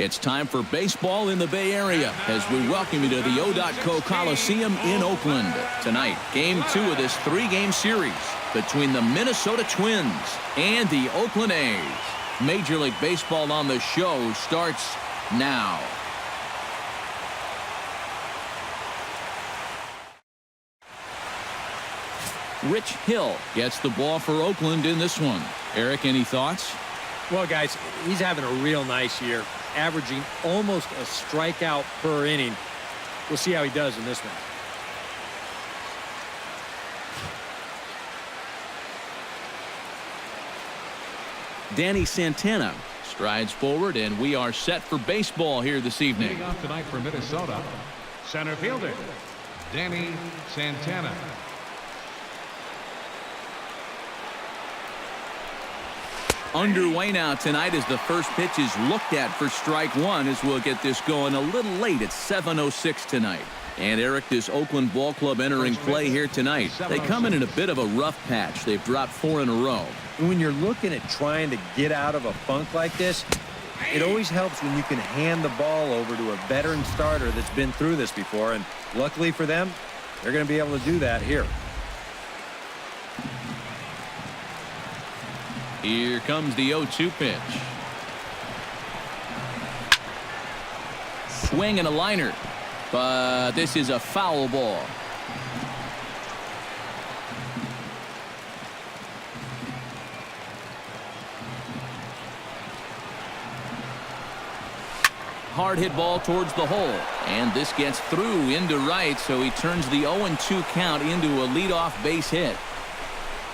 It's time for baseball in the Bay Area as we welcome you to the O.co Coliseum in Oakland. Tonight, Game 2 of this 3-game series between the Minnesota Twins and the Oakland A's. Major League Baseball on the show starts now. Rich Hill gets the ball for Oakland in this one. Eric, any thoughts? Well, guys, he's having a real nice year, averaging almost a strikeout per inning. We'll see how he does in this one. Danny Santana strides forward, and we are set for baseball here this evening. Leading off tonight for Minnesota, center fielder Danny Santana. Underway now tonight as the first pitch is looked at for strike one, as we'll get this going a little late at 7:06 tonight. And Eric, this Oakland ball club entering play here tonight. They come in a bit of a rough patch. They've dropped 4 in a row. When you're looking at trying to get out of a funk like this, it always helps when you can hand the ball over to a veteran starter that's been through this before. And luckily for them, they're going to be able to do that here. Here comes the 0-2 pitch. Swing and a liner. But this is a foul ball. Hard hit ball towards the hole. And this gets through into right, so he turns the 0-2 count into a leadoff base hit.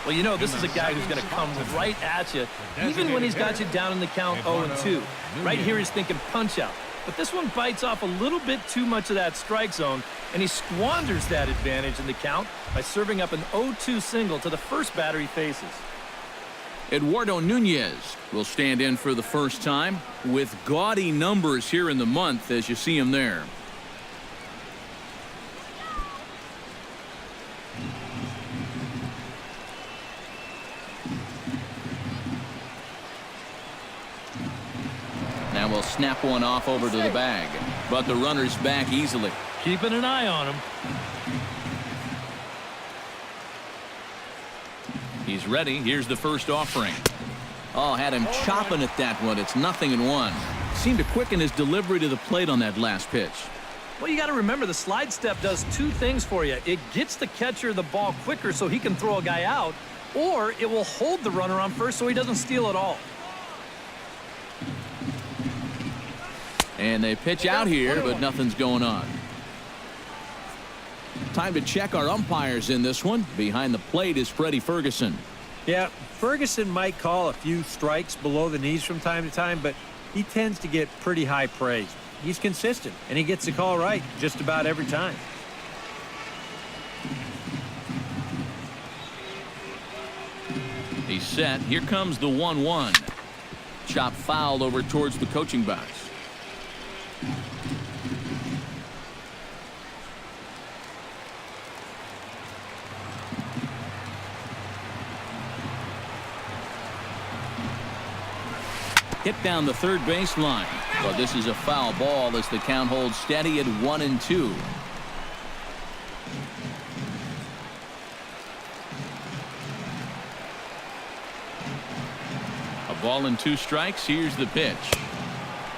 Well, you know, this is a guy who's going to come right at you, even when he's got you down in the count 0-2. Right here he's thinking punch out. But this one bites off a little bit too much of that strike zone, and he squanders that advantage in the count by serving up an 0-2 single to the first batter he faces. Eduardo Nunez will stand in for the first time with gaudy numbers here in the month, as you see him there. Now we'll snap one off over to the bag, but the runner's back easily. Keeping an eye on him. He's ready. Here's the first offering. Oh, had him chopping at that one. It's 0-1. Seemed to quicken his delivery to the plate on that last pitch. Well, you got to remember the slide step does 2 things for you. It gets the catcher the ball quicker so he can throw a guy out, or it will hold the runner on first so he doesn't steal it all. And they pitch out here, but nothing's going on. Time to check our umpires in this one. Behind the plate is Freddie Ferguson. Yeah, Ferguson might call a few strikes below the knees from time to time, but he tends to get pretty high praise. He's consistent, and he gets the call right just about every time. He's set. Here comes the 1-1. Chop fouled over towards the coaching box. Hit down the third baseline, but this is a foul ball as the count holds steady at 1-2. A ball and 2 strikes. Here's the pitch.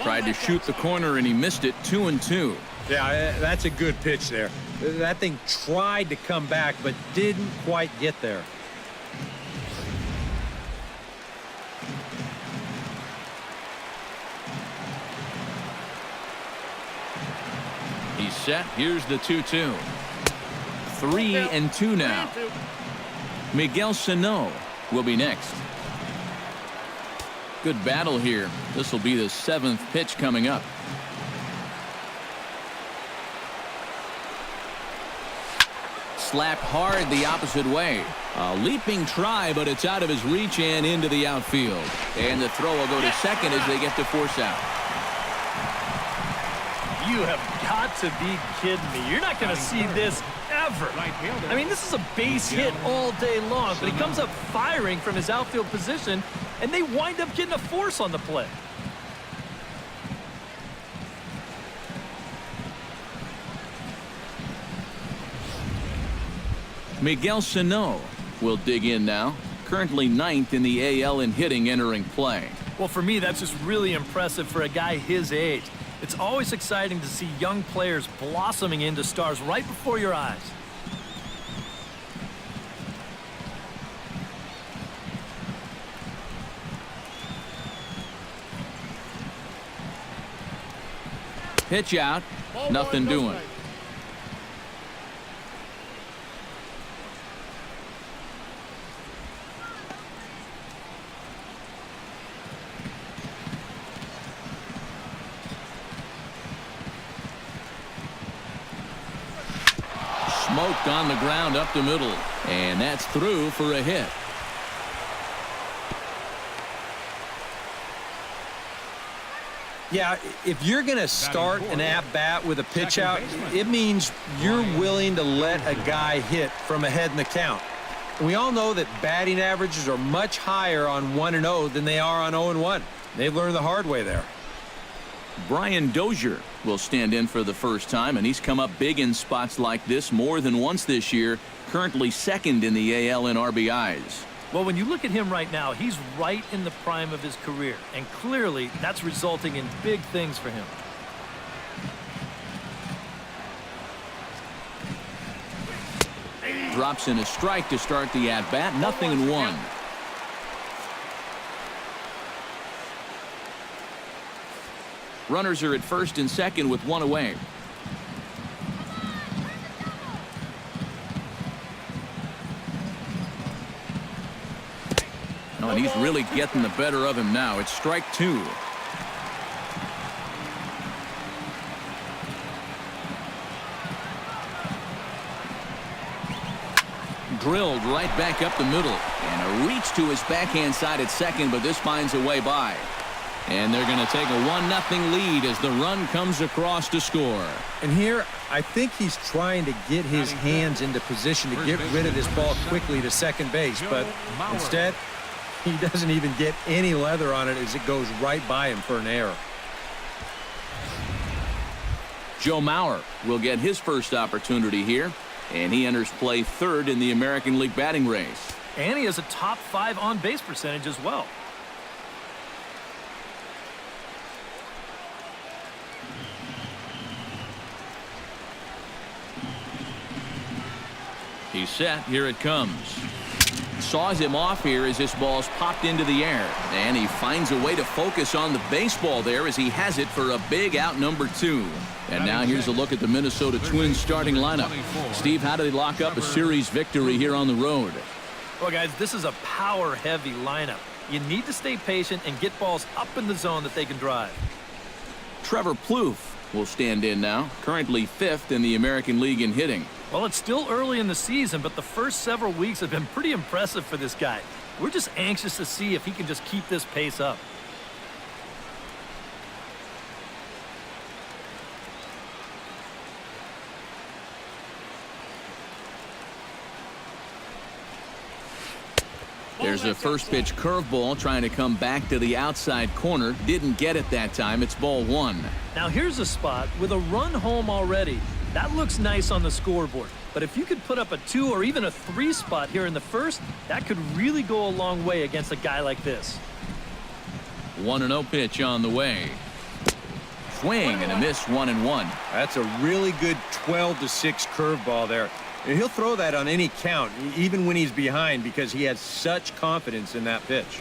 Tried to shoot the corner and he missed it. 2-2. Yeah, that's a good pitch there. That thing tried to come back but didn't quite get there. He's set. Here's the 2-2. 3-2 now. Miguel Sano will be next. Good battle here. This will be the 7th pitch coming up. Slapped hard the opposite way. A leaping try, but it's out of his reach and into the outfield. And the throw will go to second as they get to force out. You have got to be kidding me. You're not going to see this ever. I mean, this is a base hit all day long, but he comes up firing from his outfield position, and they wind up getting a force on the play. Miguel Sano will dig in now. Currently 9th in the AL in hitting entering play. Well, for me, that's just really impressive for a guy his age. It's always exciting to see young players blossoming into stars right before your eyes. Pitch out. Nothing doing. Smoked on the ground up the middle. And that's through for a hit. Yeah, if you're going to start an at-bat with a pitch out, it means you're willing to let a guy hit from ahead in the count. We all know that batting averages are much higher on 1-0 than they are on 0-1. They've learned the hard way there. Brian Dozier will stand in for the first time, and he's come up big in spots like this more than once this year. Currently 2nd in the AL in RBIs. Well, when you look at him right now, he's right in the prime of his career, and clearly that's resulting in big things for him. Drops in a strike to start the at-bat. 0-1. Runners are at first and second with one away. Oh, and he's really getting the better of him now. It's strike 2. Drilled right back up the middle. And a reach to his backhand side at second, but this finds a way by. And they're going to take a 1-0 lead as the run comes across to score. And here, I think he's trying to get his hands into position to get rid of this ball quickly to second base, but instead, he doesn't even get any leather on it as it goes right by him for an error. Joe Mauer will get his first opportunity here, and he enters play 3rd in the American League batting race. And he has a top 5 on-base percentage as well. He's set. Here it comes. Saws him off here as this ball's popped into the air. And he finds a way to focus on the baseball there as he has it for a big out number 2. And now here's a look at the Minnesota Twins starting lineup. Steve, how do they lock up a series victory here on the road? Well, guys, this is a power-heavy lineup. You need to stay patient and get balls up in the zone that they can drive. Trevor Plouffe will stand in now. Currently 5th in the American League in hitting. Well, it's still early in the season, but the first several weeks have been pretty impressive for this guy. We're just anxious to see if he can just keep this pace up. There's a first pitch curveball trying to come back to the outside corner. Didn't get it that time. It's ball 1. Now here's a spot with a run home already. That looks nice on the scoreboard. But if you could put up a 2 or even a 3 spot here in the first, that could really go a long way against a guy like this. 1-0 pitch on the way. Swing and a miss. 1-1. That's a really good 12-6 curveball there. And he'll throw that on any count, even when he's behind, because he has such confidence in that pitch.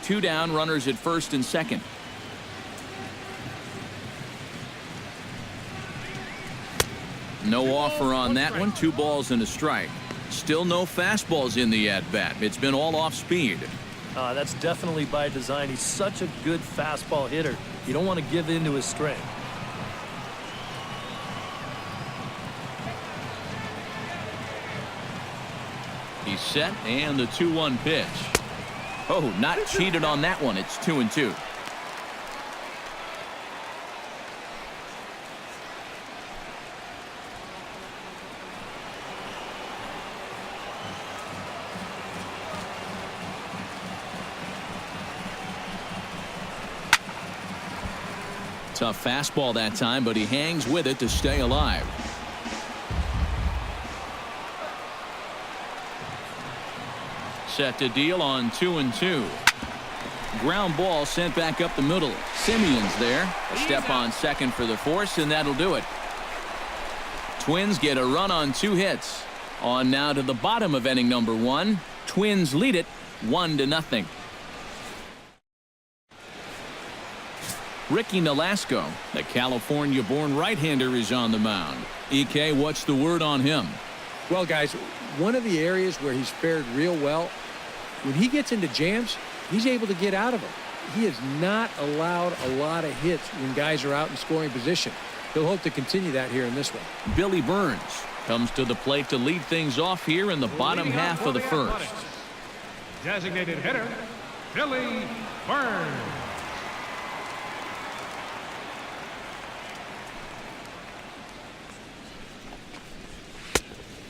2 down, runners at first and second. No offer on that one. 2 balls and a strike. Still no fastballs in the at-bat. It's been all off speed. That's definitely by design. He's such a good fastball hitter. You don't want to give in to his strength. He's set, and the 2-1 pitch. Oh, not cheated on that one. It's 2-2. Tough fastball that time, but he hangs with it to stay alive. Set to deal on 2-2. Ground ball sent back up the middle. Simeon's there. A step on second for the force, and that'll do it. Twins get a run on 2 hits. On now to the bottom of inning number 1. Twins lead it 1-0. Ricky Nolasco, the California-born right-hander, is on the mound. EK, what's the word on him? Well, guys, one of the areas where he's fared real well, when he gets into jams, he's able to get out of them. He has not allowed a lot of hits when guys are out in scoring position. He'll hope to continue that here in this one. Billy Burns comes to the plate to lead things off here in the bottom half of the first. Designated hitter, Billy Burns.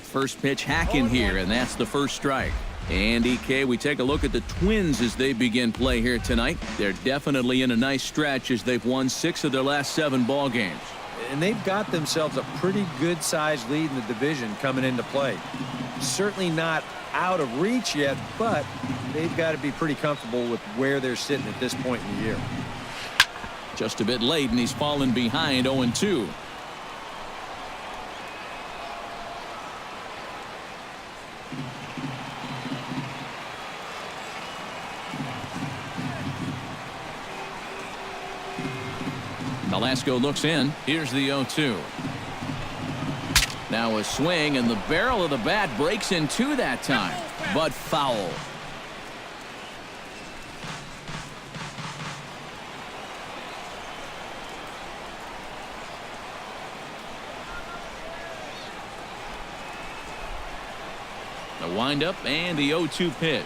First pitch hacking here, and that's the first strike. And EK, we take a look at the Twins as they begin play here tonight. They're definitely in a nice stretch as they've won 6 of their last 7 ball games. And they've got themselves a pretty good-sized lead in the division coming into play. Certainly not out of reach yet, but they've got to be pretty comfortable with where they're sitting at this point in the year. Just a bit late, and he's fallen behind 0-2. Nolasco looks in. Here's the 0-2. Now a swing, and the barrel of the bat breaks in 2 that time, but foul. The windup and the 0-2 pitch.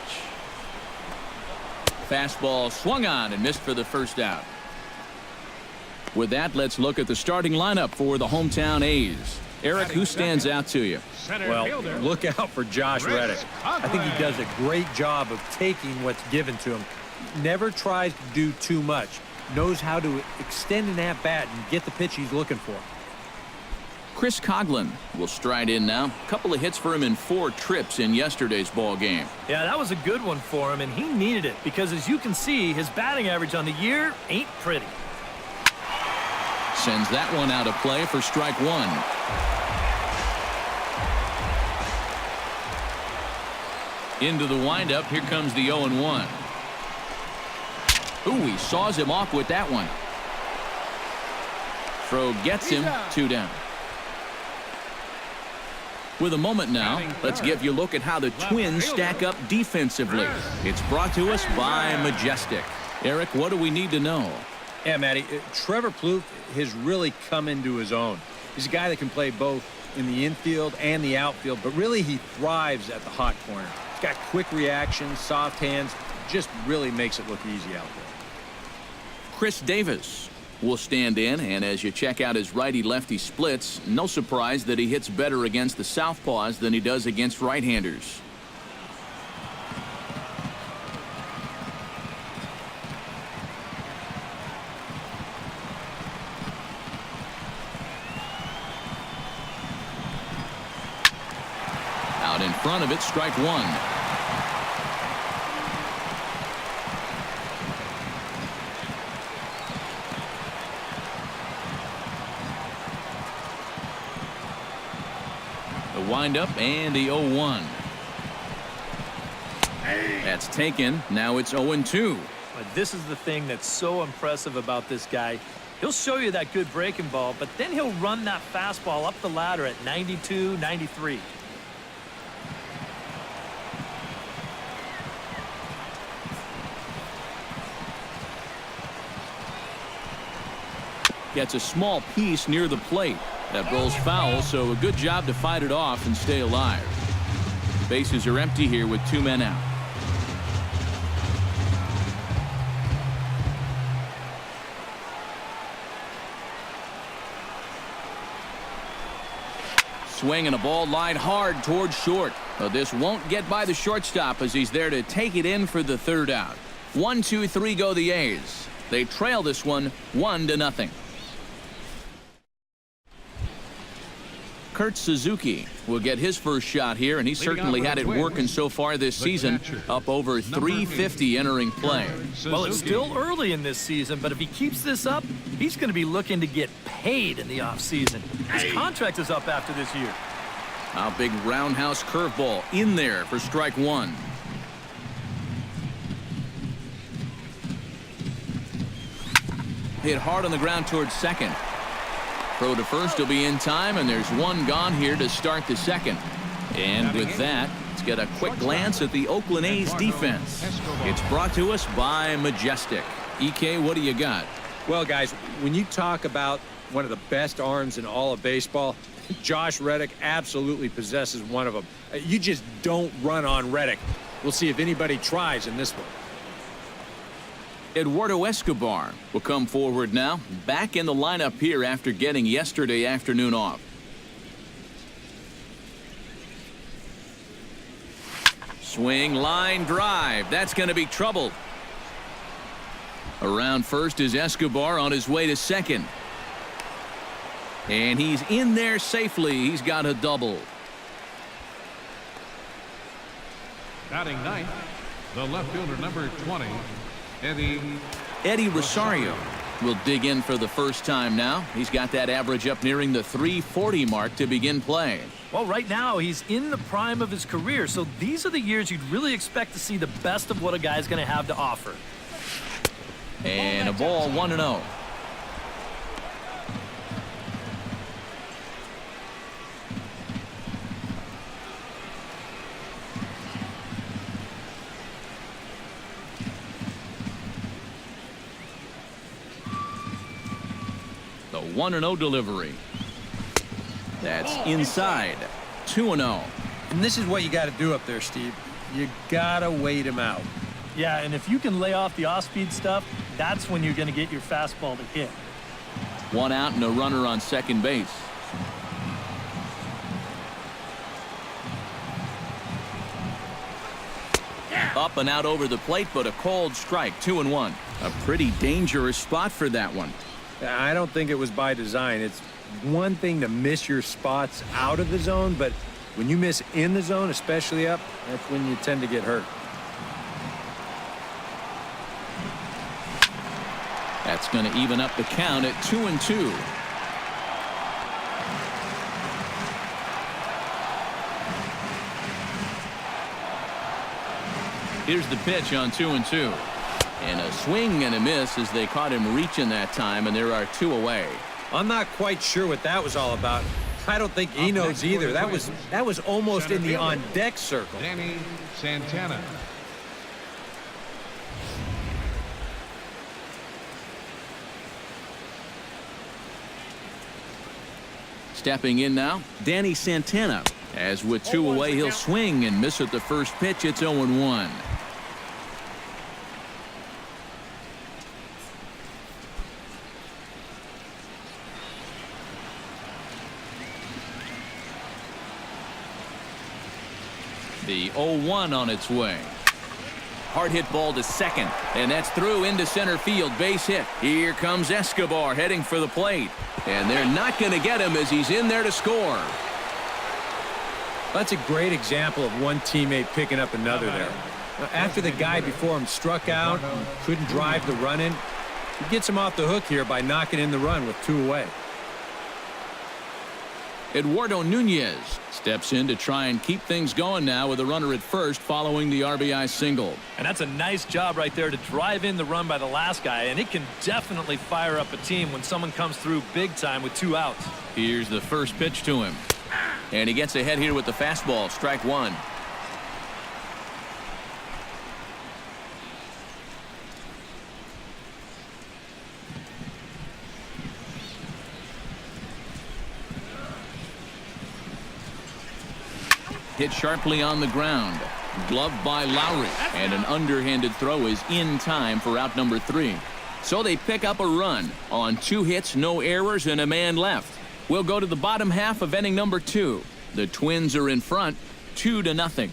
Fastball swung on and missed for the first out. With that, let's look at the starting lineup for the hometown A's. Eric, who stands out to you? Well, look out for Josh Reddick. I think he does a great job of taking what's given to him. Never tries to do too much. Knows how to extend an at-bat and get the pitch he's looking for. Chris Coughlin will stride in now. A couple of hits for him in 4 trips in yesterday's ball game. Yeah, that was a good one for him, and he needed it because, as you can see, his batting average on the year ain't pretty. Sends that one out of play for strike 1. Into the windup. Here comes the 0-1. Ooh, he saws him off with that one. Throw gets him. 2 down. With a moment now, let's give you a look at how the Twins stack up defensively. It's brought to us by Majestic. Eric, what do we need to know? Yeah, Matty, Trevor Plouffe has really come into his own. He's a guy that can play both in the infield and the outfield, but really he thrives at the hot corner. He's got quick reactions, soft hands, just really makes it look easy out there. Chris Davis will stand in, and as you check out his righty-lefty splits, no surprise that he hits better against the southpaws than he does against right-handers. Out in front of it, strike 1. The windup and the 0-1. That's taken. Now it's 0-2. But this is the thing that's so impressive about this guy. He'll show you that good breaking ball, but then he'll run that fastball up the ladder at 92, 93. Gets a small piece near the plate. That rolls foul, so a good job to fight it off and stay alive. Bases are empty here with 2 men out. Swing and a ball lined hard towards short. But this won't get by the shortstop as he's there to take it in for the 3rd out. 1, 2, 3 go the A's. They trail this one 1-0. Kurt Suzuki will get his first shot here, and he certainly had it working so far this season, up over 350 entering play. Well, it's still early in this season, but if he keeps this up, he's going to be looking to get paid in the offseason. His contract is up after this year. A big roundhouse curveball in there for strike one. Hit hard on the ground towards second. Throw to first will be in time, and there's one gone here to start the second. And with that, let's get a quick glance at the Oakland A's defense. It's brought to us by Majestic. EK, what do you got? Well, guys, when you talk about one of the best arms in all of baseball, Josh Reddick absolutely possesses one of them. You just don't run on Reddick. We'll see if anybody tries in this one. Eduardo Escobar will come forward now, back in the lineup here after getting yesterday afternoon off. Swing, line, drive. That's going to be trouble. Around first is Escobar on his way to second. And he's in there safely. He's got a double. Batting ninth, the left fielder, number 20, Eddie Rosario will dig in for the first time now. He's got that average up nearing the 340 mark to begin play. Well, right now, he's in the prime of his career, so these are the years you'd really expect to see the best of what a guy's going to have to offer. And a ball, 1-0. The 1-0 delivery. That's inside. 2-0. And this is what you got to do up there, Steve. You got to wait him out. Yeah, and if you can lay off the off-speed stuff, that's when you're going to get your fastball to hit. One out and a runner on second base. Up and out over the plate, but a called strike. 2-1. A pretty dangerous spot for that one. I don't think it was by design. It's one thing to miss your spots out of the zone, but when you miss in the zone, especially up, that's when you tend to get hurt. That's going to even up the count at 2-2. Here's the pitch on 2-2. And a swing and a miss as they caught him reaching that time, and there are two away. I'm not quite sure what that was all about. I don't think he knows either. That was almost in the on-deck circle. Danny Santana. Stepping in now, Danny Santana. As with two away, he'll swing and miss at the first pitch. It's 0-1. The 0-1 on its way. Hard hit ball to second, and that's through into center field. Base hit. Here comes Escobar heading for the plate, and they're not going to get him as he's in there to score. That's a great example of one teammate picking up another there. After the guy before him struck out and couldn't drive the run in, he gets him off the hook here by knocking in the run with two away. Eduardo Nunez steps in to try and keep things going now with a runner at first following the RBI single. And that's a nice job right there to drive in the run by the last guy, and it can definitely fire up a team when someone comes through big time with two outs. Here's the first pitch to him. And he gets ahead here with the fastball. Strike one. Hit sharply on the ground. Gloved by Lowry. And an underhanded throw is in time for out number 3. So they pick up a run on 2 hits, no errors, and a man left. We'll go to the bottom half of inning number 2. The Twins are in front, 2-0.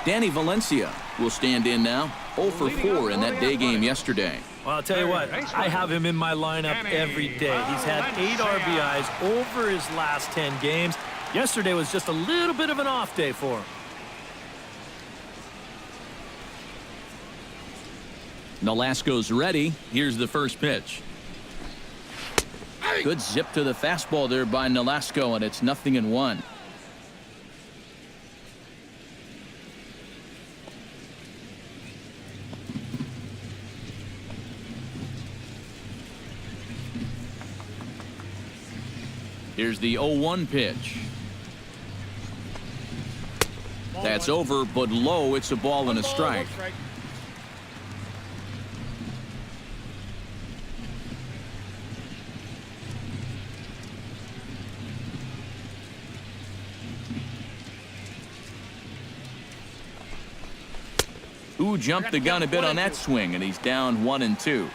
Danny Valencia will stand in now, 0 for 4 in that day game yesterday. Well, I'll tell you what, I have him in my lineup every day. He's had 8 RBIs over his last 10 games. Yesterday was just a little bit of an off day for him. Nolasco's ready. Here's the first pitch. Good zip to the fastball there by Nolasco, and it's 0-1. Here's the 0-1 pitch. That's over, but low. It's a ball and a strike. Who jumped the gun a bit on that swing, and he's down 1-2.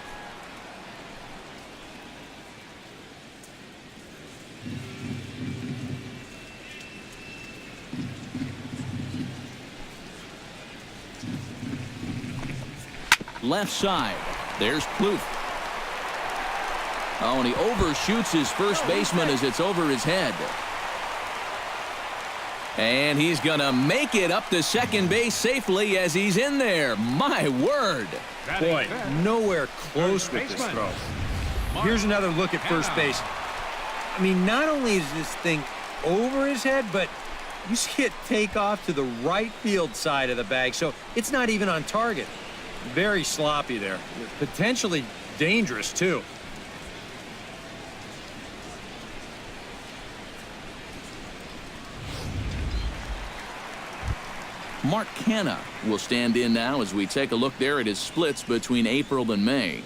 Left side. There's Plouffe. Oh, and he overshoots his first baseman as it's over his head. And he's going to make it up to second base safely as he's in there. My word. Boy, nowhere close with this throw. Here's another look at first base. I mean, not only is this thing over his head, but you see it take off to the right field side of the bag, so it's not even on target. Very sloppy there. Potentially dangerous, too. Mark Canha will stand in now as we take a look there at his splits between April and May.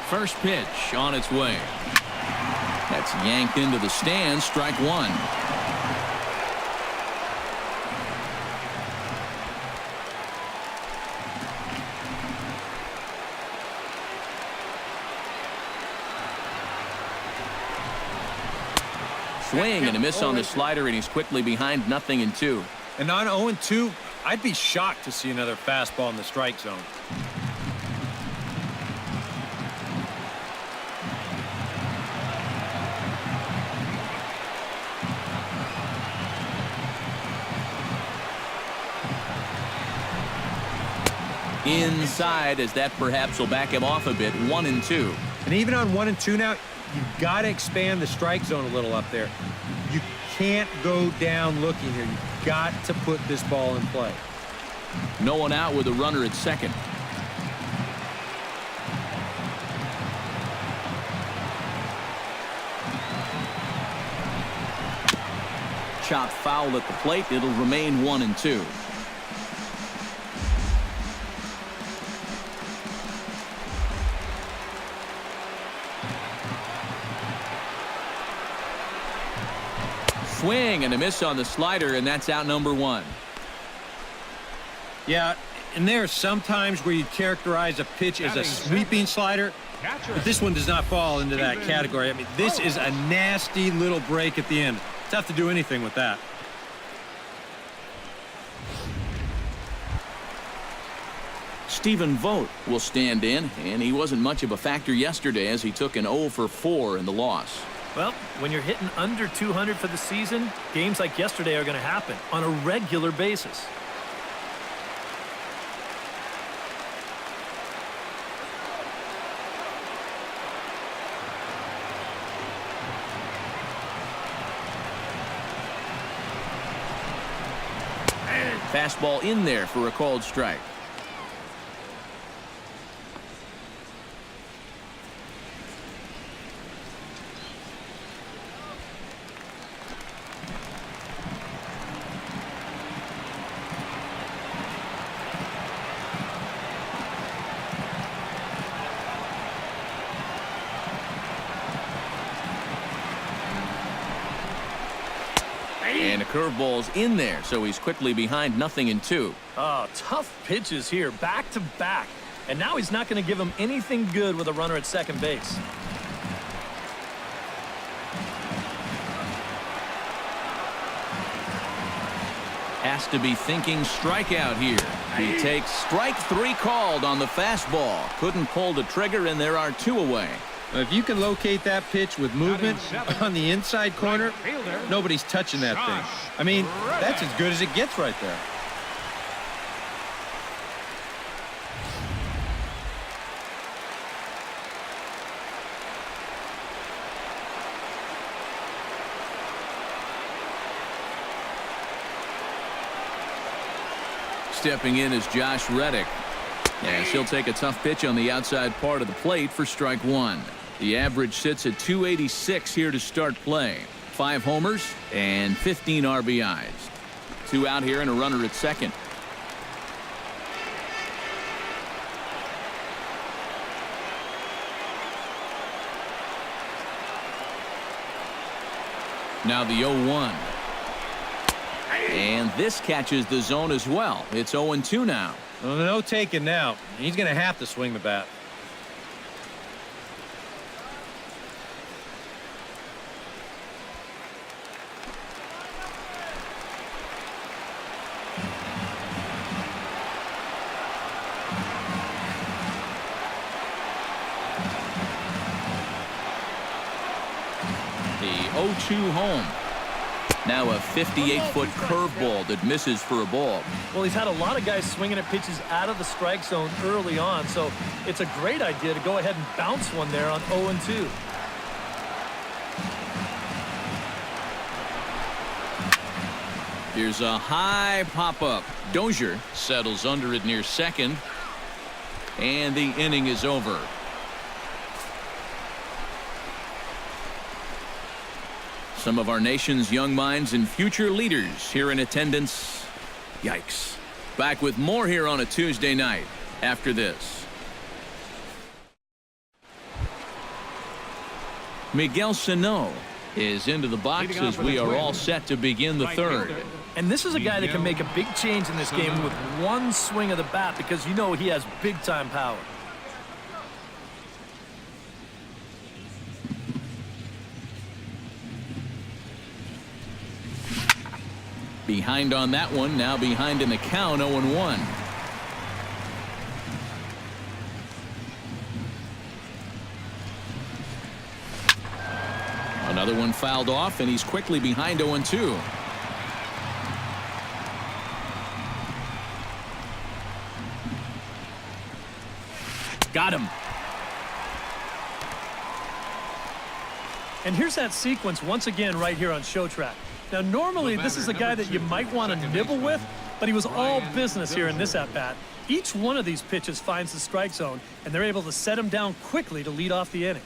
First pitch on its way. That's yanked into the stands, strike one. Swing and a miss on the slider, and he's quickly behind 0-2. And on 0-2, I'd be shocked to see another fastball in the strike zone. Inside, as that perhaps will back him off a bit. 1-2. And even on 1-2 now, you've got to expand the strike zone a little up there. You can't go down looking here. You've got to put this ball in play. No one out with a runner at second. Chopped foul at the plate. It'll remain 1-2. Swing and a miss on the slider, and that's out number 1. Yeah, and there are some times where you characterize a pitch as a sweeping slider, but this one does not fall into that category. I mean, this is a nasty little break at the end. Tough to do anything with that. Stephen Vogt will stand in, and he wasn't much of a factor yesterday as he took an 0 for 4 in the loss. Well, when you're hitting under 200 for the season, games like yesterday are going to happen on a regular basis. Fastball in there for a called strike. And a curveball's in there, so he's quickly behind 0-2. Oh, tough pitches here, back to back. And now he's not going to give him anything good with a runner at second base. has to be thinking strikeout here. He takes strike 3 called on the fastball. Couldn't pull the trigger, and there are 2 away. If you can locate that pitch with movement on the inside corner, nobody's touching that thing. I mean, that's as good as it gets right there. Stepping in is Josh Reddick. As he'll take a tough pitch on the outside part of the plate for strike 1. The average sits at 286 here to start play. 5 homers and 15 RBIs. 2 out here and a runner at second. Now the 0-1. And this catches the zone as well. It's 0-2 now. Well, no taking now. He's going to have to swing the bat. The 0-2 home. Now a 58-foot curveball that misses for a ball. Well, he's had a lot of guys swinging at pitches out of the strike zone early on, so it's a great idea to go ahead and bounce one there on 0-2. Here's a high pop-up. Dozier settles under it near second, and the inning is over. Some of our nation's young minds and future leaders here in attendance. Yikes. Back with more here on a Tuesday night after this. Miguel Sano is into the box as we are all set to begin the third. And this is a guy that can make a big change in this game with one swing of the bat, because you know he has big-time power. Behind on that one, now behind in the count, 0-1. Another one fouled off, and he's quickly behind 0-2. Got him. And here's that sequence once again right here on Show Track. Now, normally this is a guy that you might want to nibble with, but he was all business here in this at-bat. Each one of these pitches finds the strike zone, and they're able to set him down quickly to lead off the inning.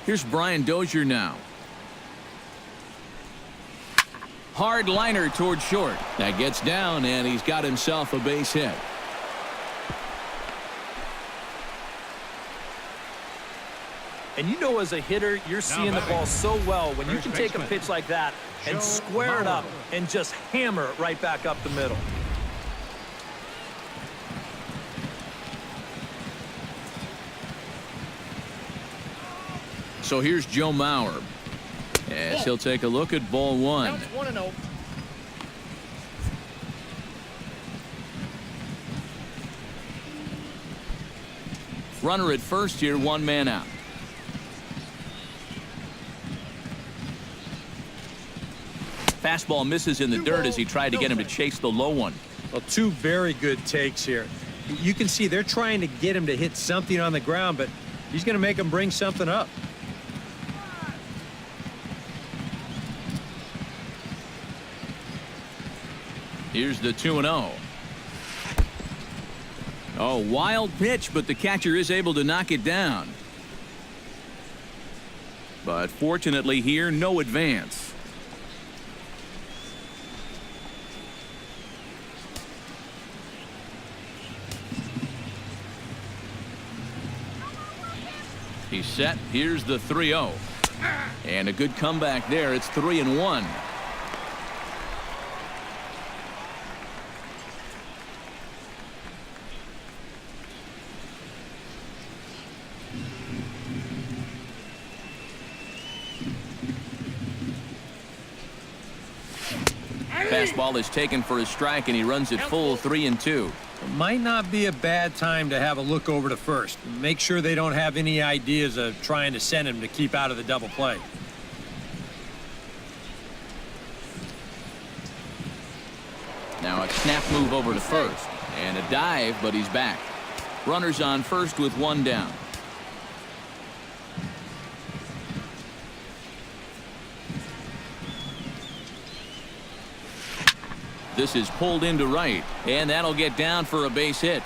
Here's Brian Dozier now. Hard liner toward short. That gets down, and he's got himself a base hit. And you know, as a hitter, you're seeing the ball so well when you can take a pitch like that and square it up and just hammer it right back up the middle. So here's Joe Mauer as he'll take a look at ball 1. Runner at first here, 1 man out. Fastball misses in the dirt as he tried to get him to chase the low one. Well, 2 very good takes here. You can see they're trying to get him to hit something on the ground, but he's going to make him bring something up. Here's the 2-0. Oh, wild pitch, but the catcher is able to knock it down. But fortunately here, no advance. He's set. Here's the 3-0. And a good comeback there. It's 3-1. Fastball is taken for a strike, and he runs it full 3-2. It might not be a bad time to have a look over to first. Make sure they don't have any ideas of trying to send him to keep out of the double play. Now a snap move over to first, and a dive, but he's back. Runners on first with one down. This is pulled into right, and that'll get down for a base hit.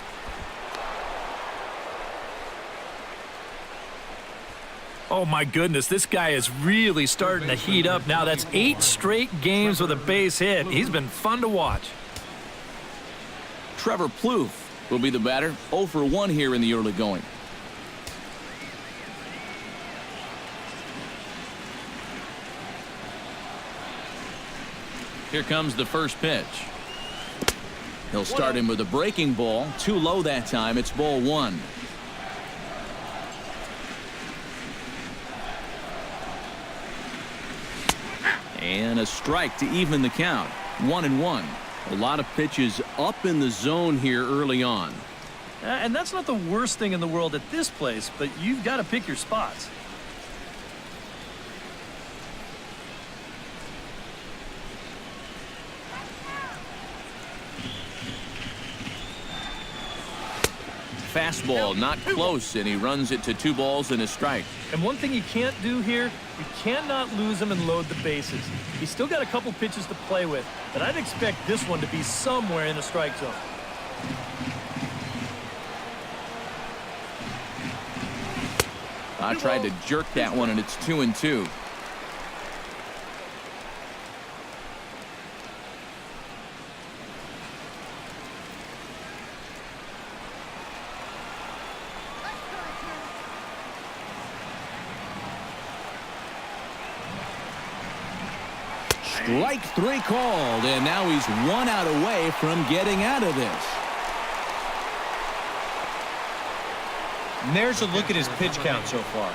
Oh, my goodness, this guy is really starting to heat up now. That's 8 straight games with a base hit. He's been fun to watch. Trevor Plouffe will be the batter. 0 for 1 here in the early going. Here comes the first pitch. He'll start him with a breaking ball. Too low that time. It's ball 1. And a strike to even the count. 1-1. A lot of pitches up in the zone here early on. And that's not the worst thing in the world at this place, but you've got to pick your spots. Fastball not close, and he runs it to 2 balls and a strike. And one thing you can't do here, you cannot lose him and load the bases. He's still got a couple pitches to play with, but I'd expect this one to be somewhere in the strike zone. I tried to jerk that one, and it's 2-2. Strike 3 called, and now he's 1 out away from getting out of this. And there's a look at his pitch count so far.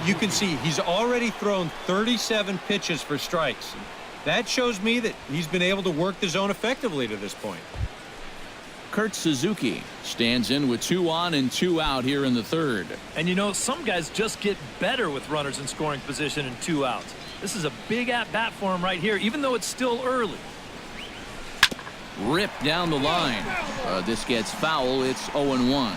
You can see he's already thrown 37 pitches for strikes. That shows me that he's been able to work the zone effectively to this point. Kurt Suzuki stands in with 2 on and 2 out here in the third. And you know, some guys just get better with runners in scoring position and 2 outs. This is a big at-bat for him right here, even though it's still early. Ripped down the line. This gets foul. It's 0-1.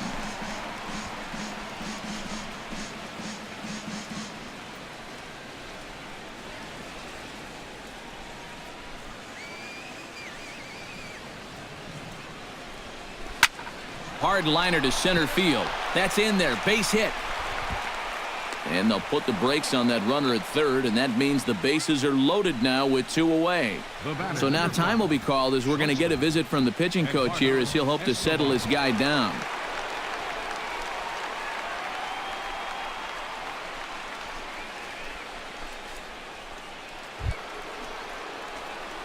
Hard liner to center field. That's in there. Base hit. And they'll put the brakes on that runner at third, and that means the bases are loaded now with 2 away. So now time will be called as we're going to get a visit from the pitching coach here as he'll hope to settle his guy down.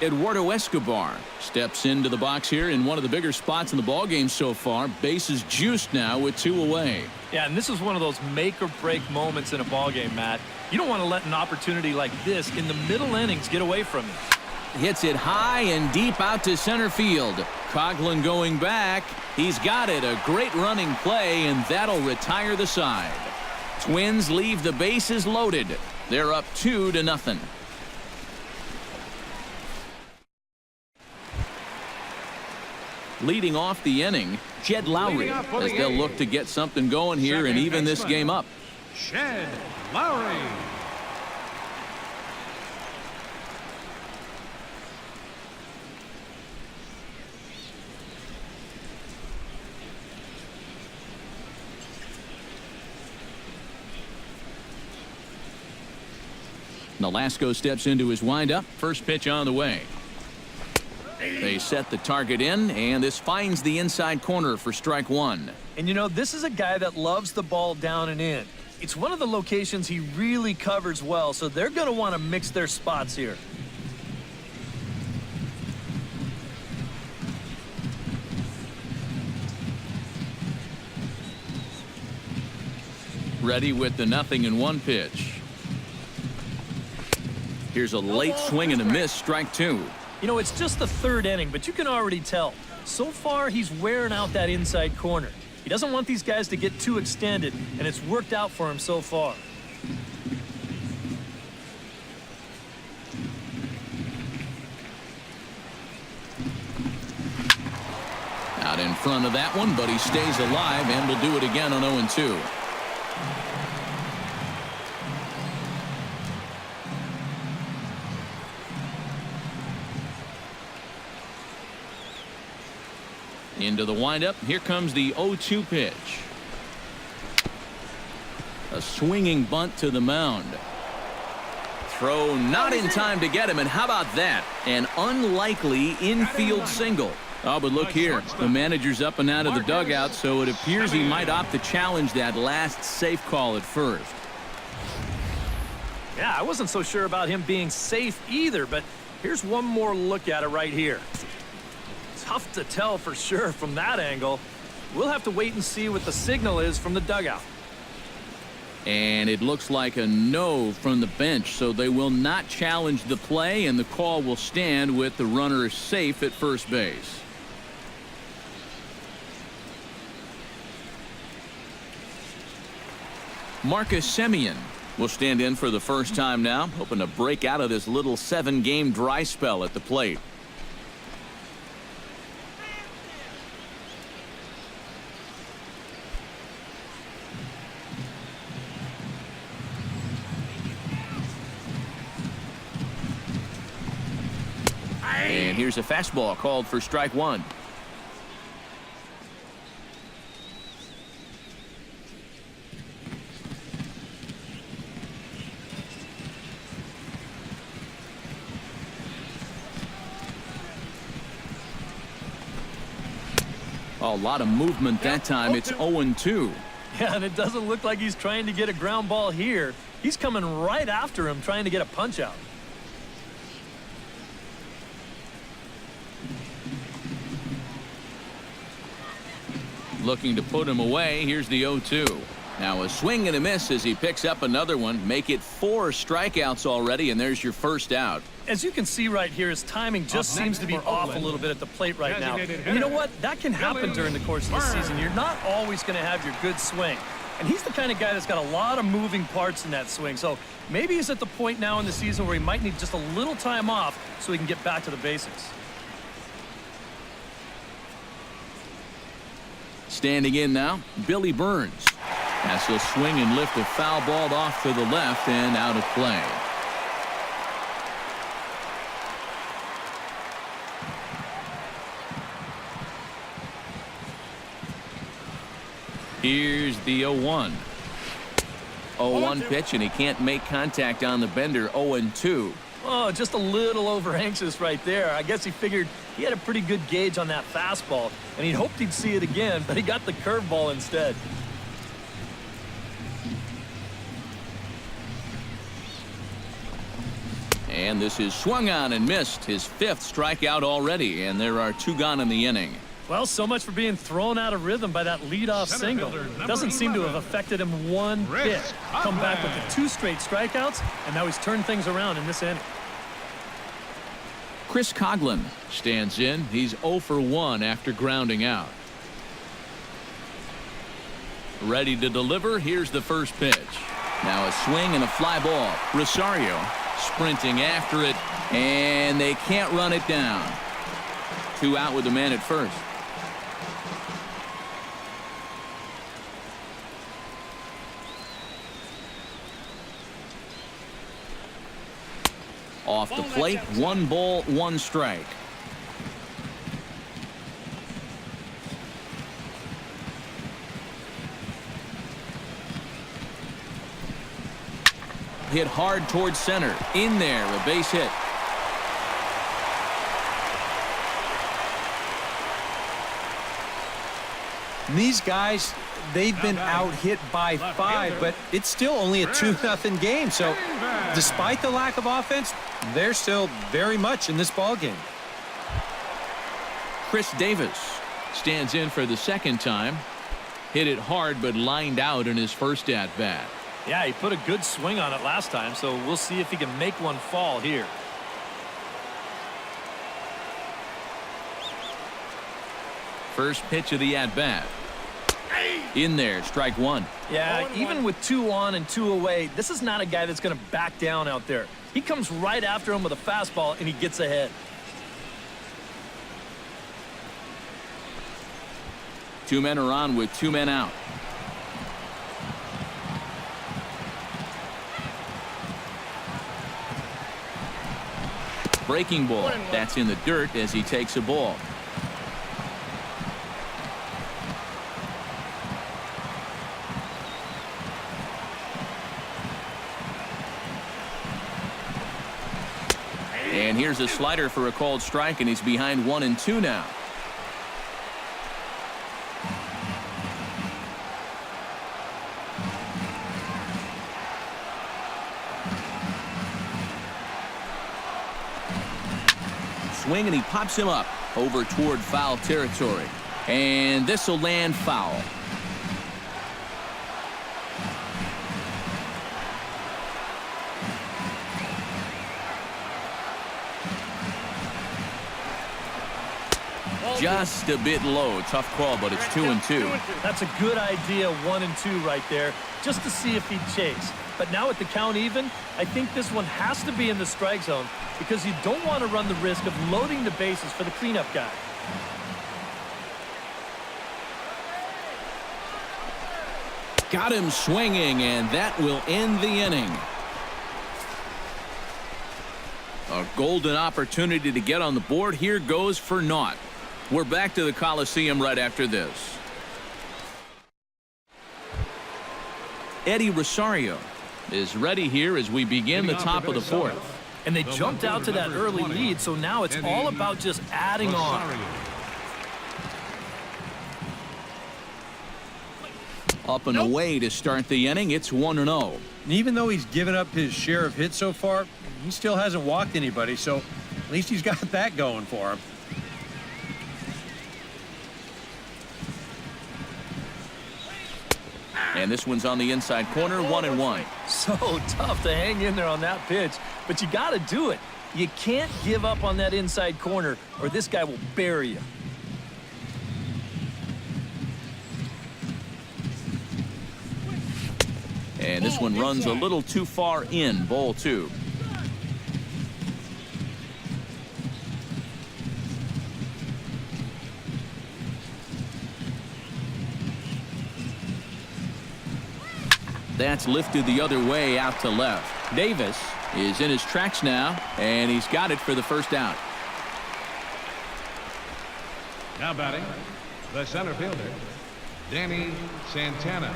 Eduardo Escobar steps into the box here in one of the bigger spots in the ballgame so far. Bases juiced now with 2 away. Yeah, and this is one of those make-or-break moments in a ballgame, Matt. You don't want to let an opportunity like this in the middle innings get away from you. Hits it high and deep out to center field. Coughlin going back. He's got it. A great running play, and that'll retire the side. Twins leave the bases loaded. They're up 2-0. Leading off the inning, Jed Lowry, as they'll look to get something going here and even this game up. Jed Lowry. Nolasco steps into his windup. First pitch on the way. They set the target in, and this finds the inside corner for strike 1. And you know, this is a guy that loves the ball down and in. It's one of the locations he really covers well, so they're going to want to mix their spots here. Ready with the 0-1 pitch. Here's a late swing and a miss, strike 2. You know, it's just the third inning, but you can already tell. So far, he's wearing out that inside corner. He doesn't want these guys to get too extended, and it's worked out for him so far. Out in front of that one, but he stays alive and will do it again on 0-2. Into the windup. Here comes the 0-2 pitch. A swinging bunt to the mound. Throw not in time to get him, and how about that? An unlikely infield single. Oh, but look here. The manager's up and out of the dugout, so it appears he might opt to challenge that last safe call at first. Yeah, I wasn't so sure about him being safe either, but here's one more look at it right here. Tough to tell for sure from that angle. We'll have to wait and see what the signal is from the dugout. And it looks like a no from the bench, so they will not challenge the play, and the call will stand with the runner safe at first base. Marcus Semien will stand in for the first time now, hoping to break out of this little 7-game dry spell at the plate. And here's a fastball called for strike one. A lot of movement that time. It's 0-2. Yeah, and it doesn't look like he's trying to get a ground ball here. He's coming right after him, trying to get a punch out. Looking to put him away. Here's the 0-2. Now a swing and a miss as he picks up another one. Make it 4 strikeouts already, and there's your first out. As you can see right here, his timing just seems to be off a little bit at the plate right now. And you know what? That can happen during the course of the season. You're not always going to have your good swing. And he's the kind of guy that's got a lot of moving parts in that swing. So maybe he's at the point now in the season where he might need just a little time off so he can get back to the basics. Standing in now, Billy Burns. As he'll swing and lift a foul ball off to the left and out of play. Here's the 0-1. 0-1 pitch, and he can't make contact on the bender. 0-2. Oh, just a little over anxious right there. I guess he figured he had a pretty good gauge on that fastball, and he hoped he'd see it again, but he got the curveball instead. And this is swung on and missed. His 5th strikeout already, and there are 2 gone in the inning. Well, so much for being thrown out of rhythm by that leadoff single. Doesn't seem to have affected him one bit. Come back with the 2 straight strikeouts, and now he's turned things around in this inning. Chris Coghlan stands in. He's 0 for 1 after grounding out. Ready to deliver. Here's the first pitch. Now a swing and a fly ball. Rosario sprinting after it, and they can't run it down. 2 out with the man at first. Off the plate, 1 ball, 1 strike. Hit hard towards center. In there, a base hit. These guys, they've been out hit by 5, but it's still only a 2-0 game. So despite the lack of offense, they're still very much in this ball game. Chris Davis stands in for the second time. Hit it hard, but lined out in his first at-bat. Yeah, he put a good swing on it last time, so we'll see if he can make one fall here. First pitch of the at-bat. In there, strike one. Yeah, even with 2 on and 2 away, this is not a guy that's going to back down out there. He comes right after him with a fastball, and he gets ahead. 2 men are on with 2 men out. Breaking ball. That's in the dirt as he takes a ball. And here's a slider for a called strike, and he's behind 1-2 now. Swing, and he pops him up over toward foul territory. And this will land foul. Just a bit low. Tough call, but it's 2-2. That's a good idea, 1-2 right there, just to see if he'd chase. But now with the count even, I think this one has to be in the strike zone because you don't want to run the risk of loading the bases for the cleanup guy. Got him swinging, and that will end the inning. A golden opportunity to get on the board here goes for naught. We're back to the Coliseum right after this. Eddie Rosario is ready here as we begin the top of the 4th. And they jumped out to that early lead, so now it's all about just adding on. Up and away to start the inning. It's 1-0. And even though he's given up his share of hits so far, he still hasn't walked anybody, so at least he's got that going for him. And this one's on the inside corner, 1-1. So tough to hang in there on that pitch, but you got to do it. You can't give up on that inside corner, or this guy will bury you. And this one runs a little too far in, ball 2. That's lifted the other way out to left. Davis is in his tracks now, and he's got it for the first out. Now batting, the center fielder, Danny Santana.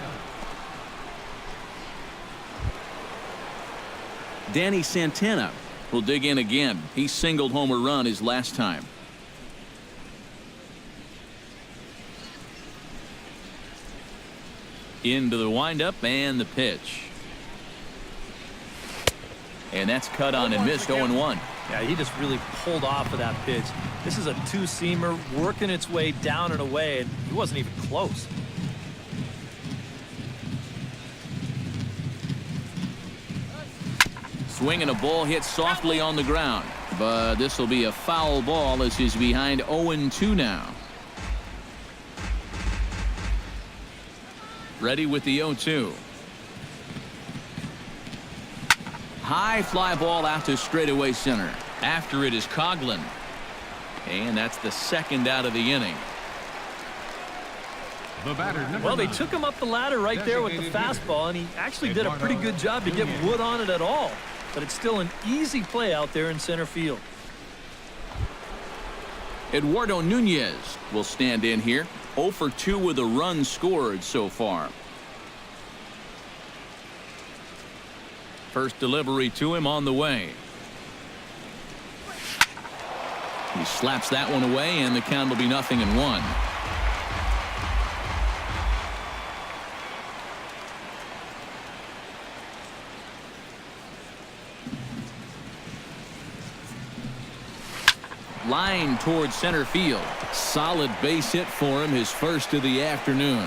Danny Santana will dig in again. He singled home a run his last time. Into the windup and the pitch. And that's cut on and missed. 0-1. Yeah, he just really pulled off of that pitch. This is a 2-seamer working its way down and away, and he wasn't even close. Swinging a ball hit softly on the ground. But this will be a foul ball as he's behind 0-2 now. Ready with the 0-2. High fly ball out to straightaway center. After it is Coughlin. And that's the second out of the inning. The batter, well, they took him up the ladder right there with the fastball, and he actually did a pretty good job to get wood on it at all. But it's still an easy play out there in center field. Eduardo Nunez will stand in here. 0 for 2 with a run scored so far. First delivery to him on the way. He slaps that one away, and the count will be 0-1. Line towards center field. Solid base hit for him, his first of the afternoon.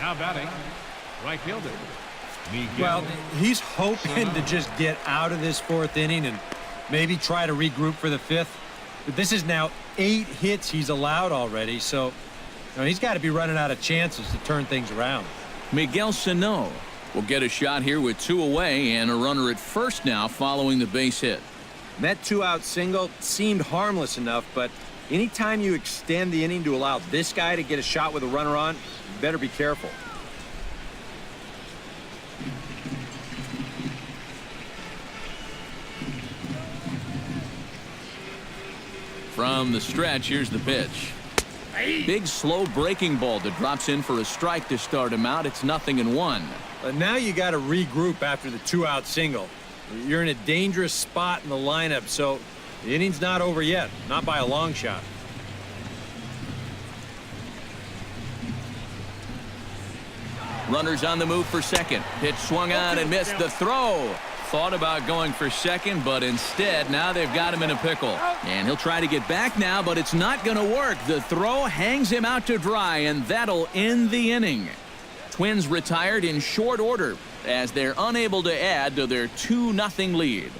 Now batting, right fielder, Miguel. Well, he's hoping to just get out of this 4th inning and maybe try to regroup for the 5th. But this is now 8 hits he's allowed already, so he's got to be running out of chances to turn things around. Miguel Sano will get a shot here with 2 away and a runner at first now following the base hit. That 2-out single seemed harmless enough, but anytime you extend the inning to allow this guy to get a shot with a runner on, you better be careful. From the stretch, here's the pitch. Big, slow breaking ball that drops in for a strike to start him out. It's 0-1. But now you got to regroup after the 2-out single. You're in a dangerous spot in the lineup, so the inning's not over yet, not by a long shot. Runners on the move for second. Pitch swung on and missed. The throw. Thought about going for second, but instead now they've got him in a pickle. And he'll try to get back now, but it's not going to work. The throw hangs him out to dry, and that'll end the inning. Twins retired in short order as they're unable to add to their 2-0 lead.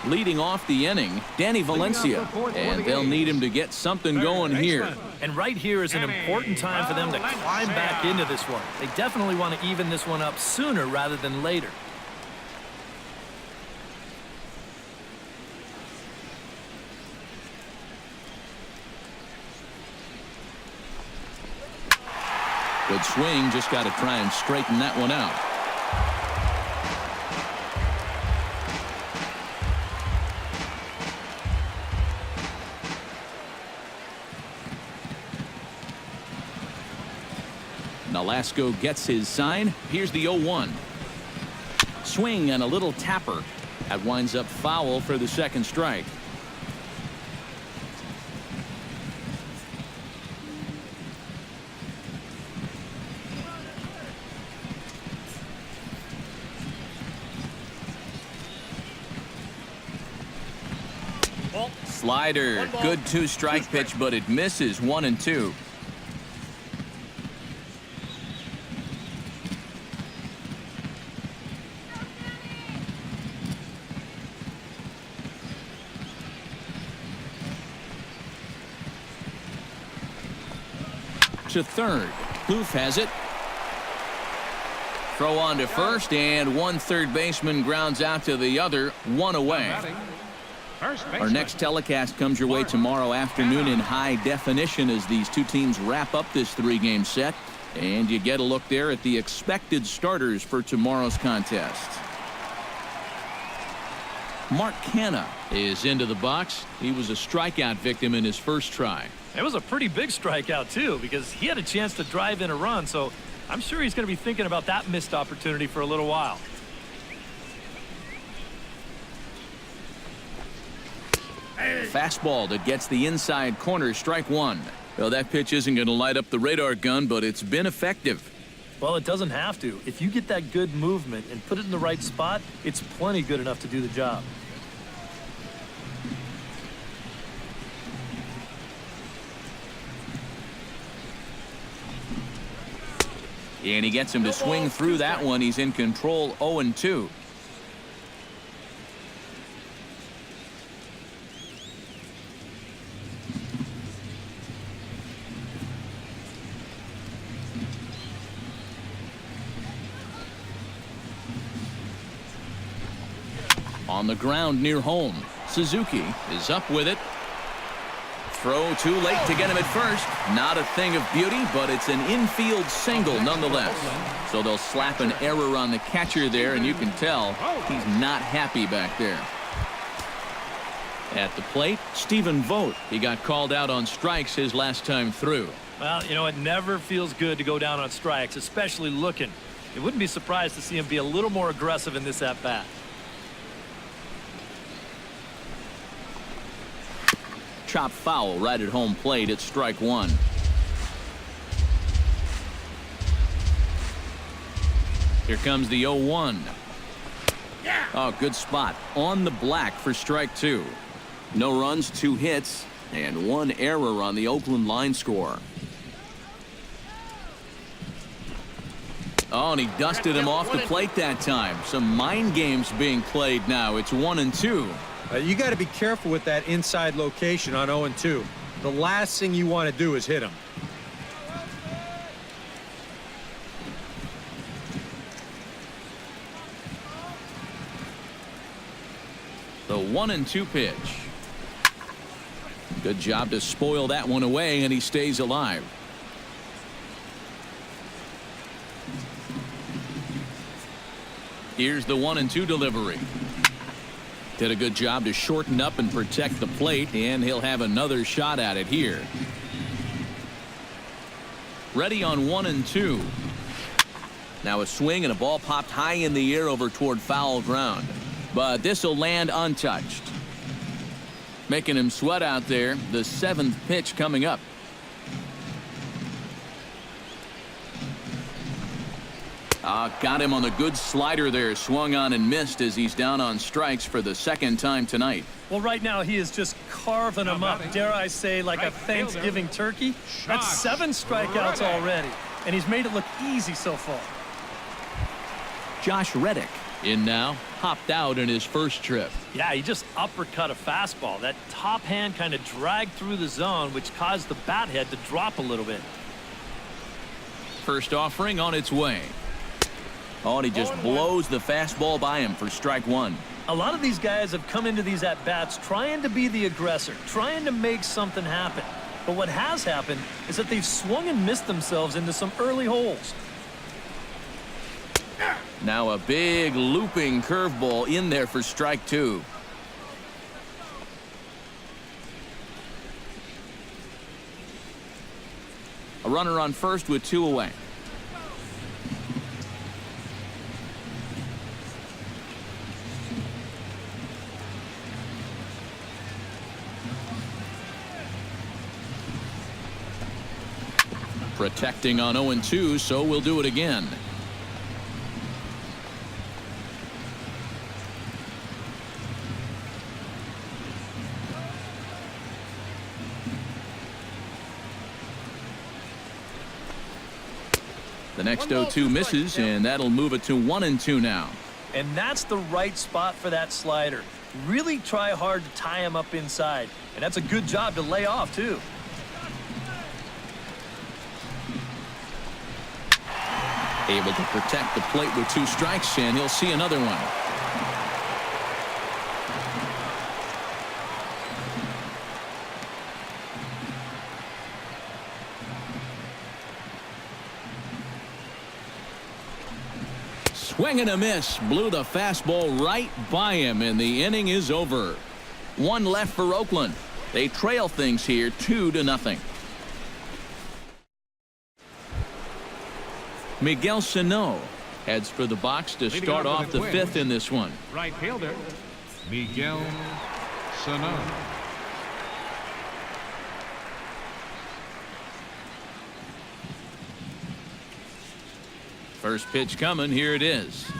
Leading off the inning, Danny Valencia, and they'll need him to get something going here. And right here is an important time for them to climb back into this one. They definitely want to even this one up sooner rather than later. Good swing, just got to try and straighten that one out. Nolasco gets his sign. Here's the 0-1. Swing and a little tapper. That winds up foul for the second strike. Slider. Good 2-strike pitch, but it misses. 1-2. To third. Kloof has it. Throw on to first, and one third baseman grounds out to the other. 1 away. Our next telecast comes your way tomorrow afternoon in high definition as these two teams wrap up this 3-game set. And you get a look there at the expected starters for tomorrow's contest. Mark Canha is into the box. He was a strikeout victim in his first try. It was a pretty big strikeout, too, because he had a chance to drive in a run, so I'm sure he's going to be thinking about that missed opportunity for a little while. Fastball that gets the inside corner, strike 1. Well, that pitch isn't going to light up the radar gun, but it's been effective. Well, it doesn't have to. If you get that good movement and put it in the right spot, it's plenty good enough to do the job. And he gets him to swing through that one. He's in control. 0-2. On the ground near home, Suzuki is up with it. Throw too late to get him at first. Not a thing of beauty, but it's an infield single nonetheless. So they'll slap an error on the catcher there, and you can tell he's not happy back there. At the plate, Stephen Vogt. He got called out on strikes his last time through. Well, you know, it never feels good to go down on strikes, especially looking. It wouldn't be surprised to see him be a little more aggressive in this at-bat. Chop foul right at home plate. It's strike 1. Here comes the 0-1. Oh, good spot on the black for strike 2. No runs, 2 hits, and 1 error on the Oakland line score. Oh, and he dusted him off the plate that time. Some mind games being played now. It's 1-2. You got to be careful with that inside location on 0-2. The last thing you want to do is hit him. The 1-2 pitch. Good job to spoil that one away, and he stays alive. Here's the 1-2 delivery. Did a good job to shorten up and protect the plate, and he'll have another shot at it here. Ready on 1-2. Now a swing and a ball popped high in the air over toward foul ground. But this will land untouched. Making him sweat out there. The 7th pitch coming up. Got him on the good slider there. Swung on and missed as he's down on strikes for the 2nd time tonight. Well, right now he is just carving them up. Dare I say, like a Thanksgiving turkey? That's 7 strikeouts already, and he's made it look easy so far. Josh Reddick in now. Hopped out in his first trip. Yeah, he just uppercut a fastball. That top hand kind of dragged through the zone, which caused the bat head to drop a little bit. First offering on its way. Oh, and he just blows the fastball by him for strike 1. A lot of these guys have come into these at-bats trying to be the aggressor, trying to make something happen. But what has happened is that they've swung and missed themselves into some early holes. Now a big looping curveball in there for strike 2. A runner on first with 2 away. Protecting on 0-2, so we'll do it again. The next 0-2 misses, and that'll move it to 1-2 now. And that's the right spot for that slider. Really try hard to tie him up inside, and that's a good job to lay off too. Able to protect the plate with 2 strikes, and he'll see another one. Swing and a miss. Blew the fastball right by him, and the inning is over. 1 left for Oakland. They trail things here 2-0. Miguel Sano heads for the box to start off the 5th in this one. Right fielder, Miguel Sano. First pitch coming. Here it is.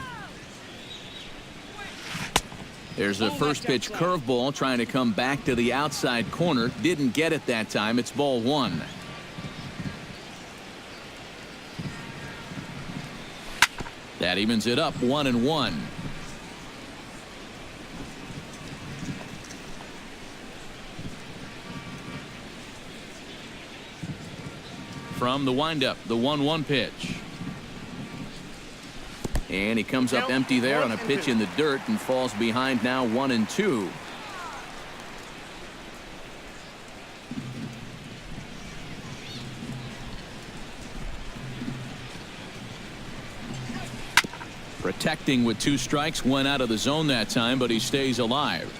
There's a first pitch curveball trying to come back to the outside corner. Didn't get it that time. It's ball 1. That evens it up 1-1. From the windup, the 1-1 pitch. And he comes up empty there on a pitch in the dirt and falls behind now 1-2. Protecting with 2 strikes, went out of the zone that time, but he stays alive.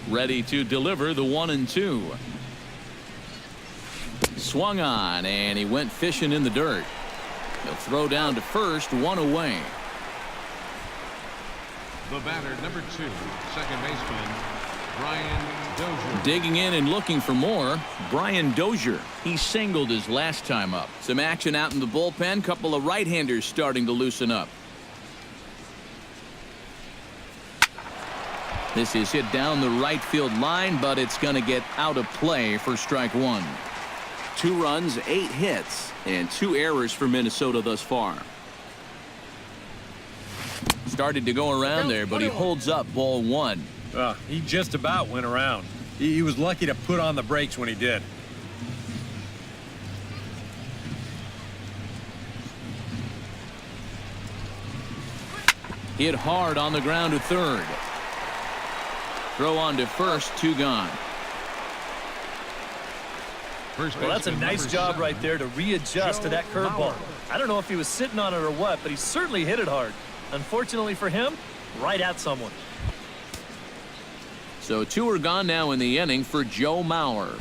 Ready to deliver the 1-2. Swung on, and he went fishing in the dirt. He'll throw down to first, 1 away. The batter, number 2, second baseman, Brian Dozier. Digging in and looking for more, Brian Dozier. He singled his last time up. Some action out in the bullpen. Couple of right-handers starting to loosen up. This is hit down the right field line, but it's going to get out of play for strike one. 2 runs, 8 hits, and 2 errors for Minnesota thus far. Started to go around there, but he holds up ball 1. He just about went around. He was lucky to put on the brakes when he did. Hit hard on the ground to third. Throw on to first, 2 gone. Well, that's a nice job right there to readjust to that curveball. I don't know if he was sitting on it or what, but he certainly hit it hard. Unfortunately for him, right at someone. So 2 are gone now in the inning for Joe Mauer.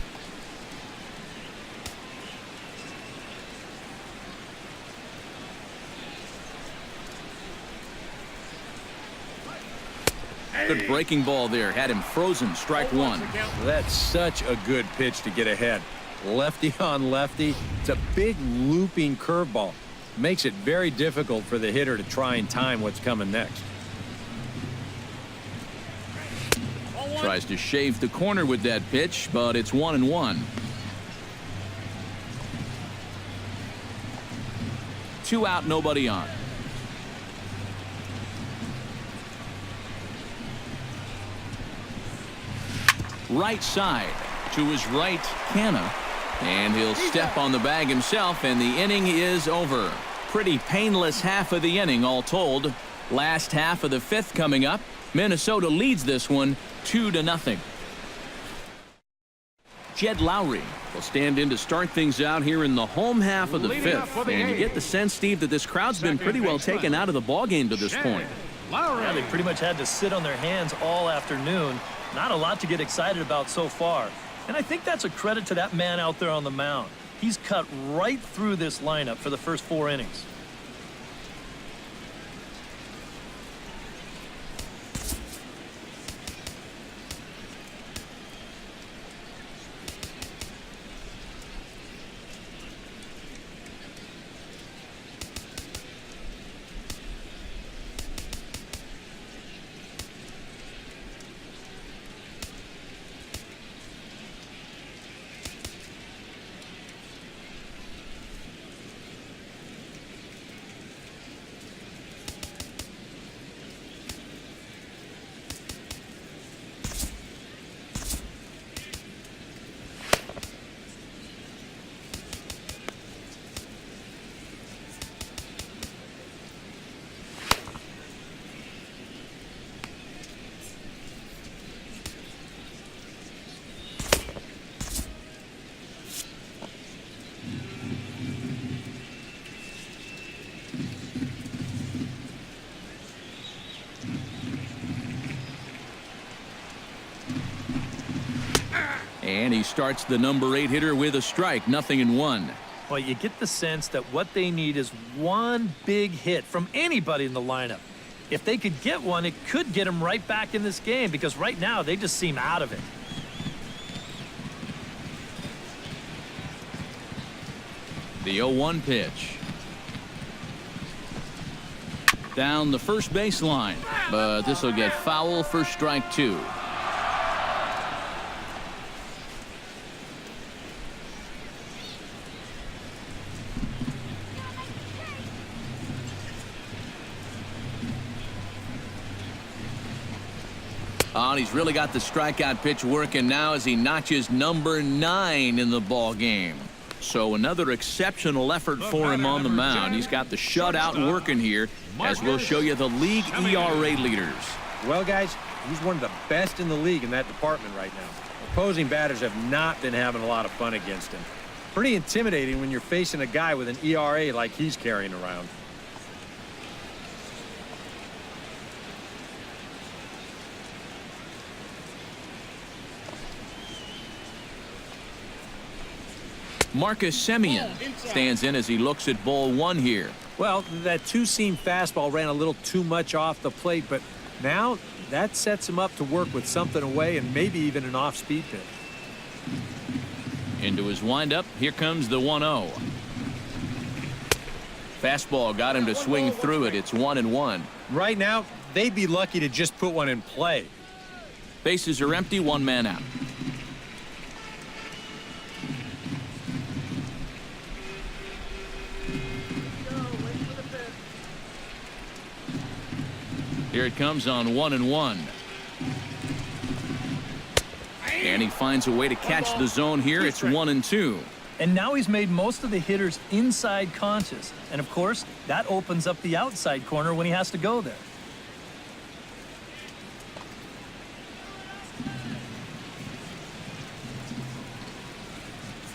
Good breaking ball there. Had him frozen. Strike 1. That's such a good pitch to get ahead. Lefty on lefty. It's a big looping curveball. Makes it very difficult for the hitter to try and time what's coming next. Tries to shave the corner with that pitch, but it's 1-1. 2 out, nobody on. Right side to his right, Canna, and he'll step on the bag himself, and the inning is over. Pretty painless half of the inning all told. Last half of the 5th coming up. Minnesota leads this one 2-0. Jed Lowry will stand in to start things out here in the home half of the 5th, and you get the sense, Steve, that this crowd's been pretty well taken out of the ballgame to this point. Yeah, they pretty much had to sit on their hands all afternoon. Not a lot to get excited about so far. And I think that's a credit to that man out there on the mound. He's cut right through this lineup for the first 4 innings. And he starts the number 8 hitter with a strike, 0-1. Well, you get the sense that what they need is one big hit from anybody in the lineup. If they could get one, it could get them right back in this game, because right now they just seem out of it. The 0-1 pitch. Down the first baseline, but this will get foul for strike 2. And he's really got the strikeout pitch working now as he notches number 9 in the ball game. So another exceptional effort for him on the mound. He's got the shutout working here, as we'll show you the league ERA leaders. Well, guys, he's one of the best in the league in that department right now. Opposing batters have not been having a lot of fun against him. Pretty intimidating when you're facing a guy with an ERA like he's carrying around. Marcus Semien stands in as he looks at ball 1 here. Well, that two-seam fastball ran a little too much off the plate, but now that sets him up to work with something away and maybe even an off-speed pitch. Into his windup, here comes the 1-0. Fastball got him to swing through it. It's 1-1. Right now, they'd be lucky to just put one in play. Bases are empty, one man out. Here it comes on 1-1. And he finds a way to catch the zone here. It's 1-2. And now he's made most of the hitters inside conscious. And, of course, that opens up the outside corner when he has to go there.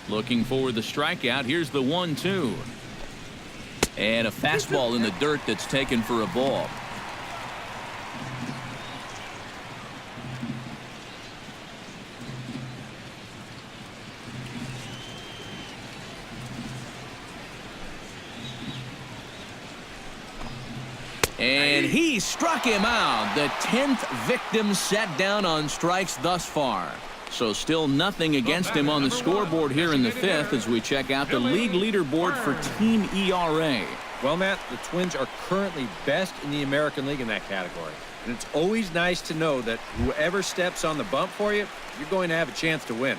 Looking for the strikeout. Here's the 1-2. And a fastball in the dirt that's taken for a ball. And he struck him out. The 10th victim set down on strikes thus far. So still nothing against him on the scoreboard here in the 5th as we check out the league leaderboard for team ERA. Well, Matt, the Twins are currently best in the American League in that category. And it's always nice to know that whoever steps on the bump for you, you're going to have a chance to win.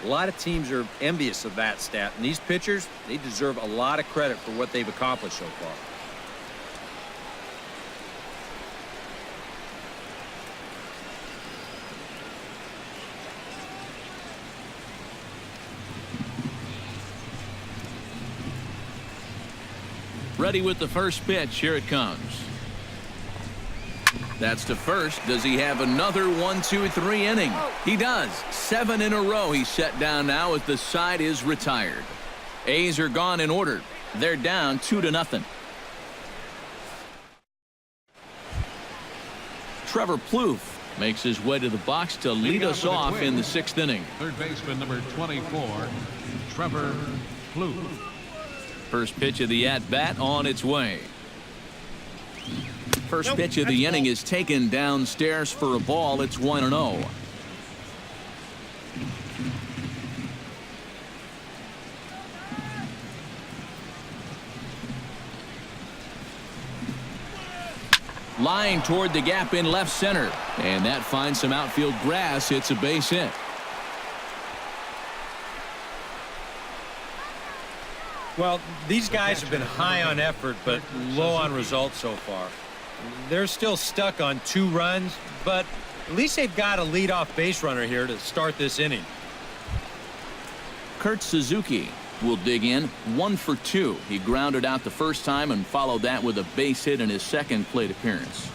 A lot of teams are envious of that stat. And these pitchers, they deserve a lot of credit for what they've accomplished so far. Ready with the first pitch. Here it comes. That's to first. Does he have another 1-2-3 inning? He does. 7 in a row he's set down now as the side is retired. A's are gone in order. They're down 2-0. Trevor Plouffe makes his way to the box to lead us off in the 6th inning. Third baseman number 24, Trevor Plouffe. First pitch of the at-bat on its way. First pitch of the inning is taken downstairs for a ball. It's 1-0. Line toward the gap in left center. And that finds some outfield grass. It's a base hit. Well, these guys have been high on effort, but low on results so far. They're still stuck on 2 runs, but at least they've got a leadoff base runner here to start this inning. Kurt Suzuki will dig in 1 for 2. He grounded out the first time and followed that with a base hit in his second plate appearance.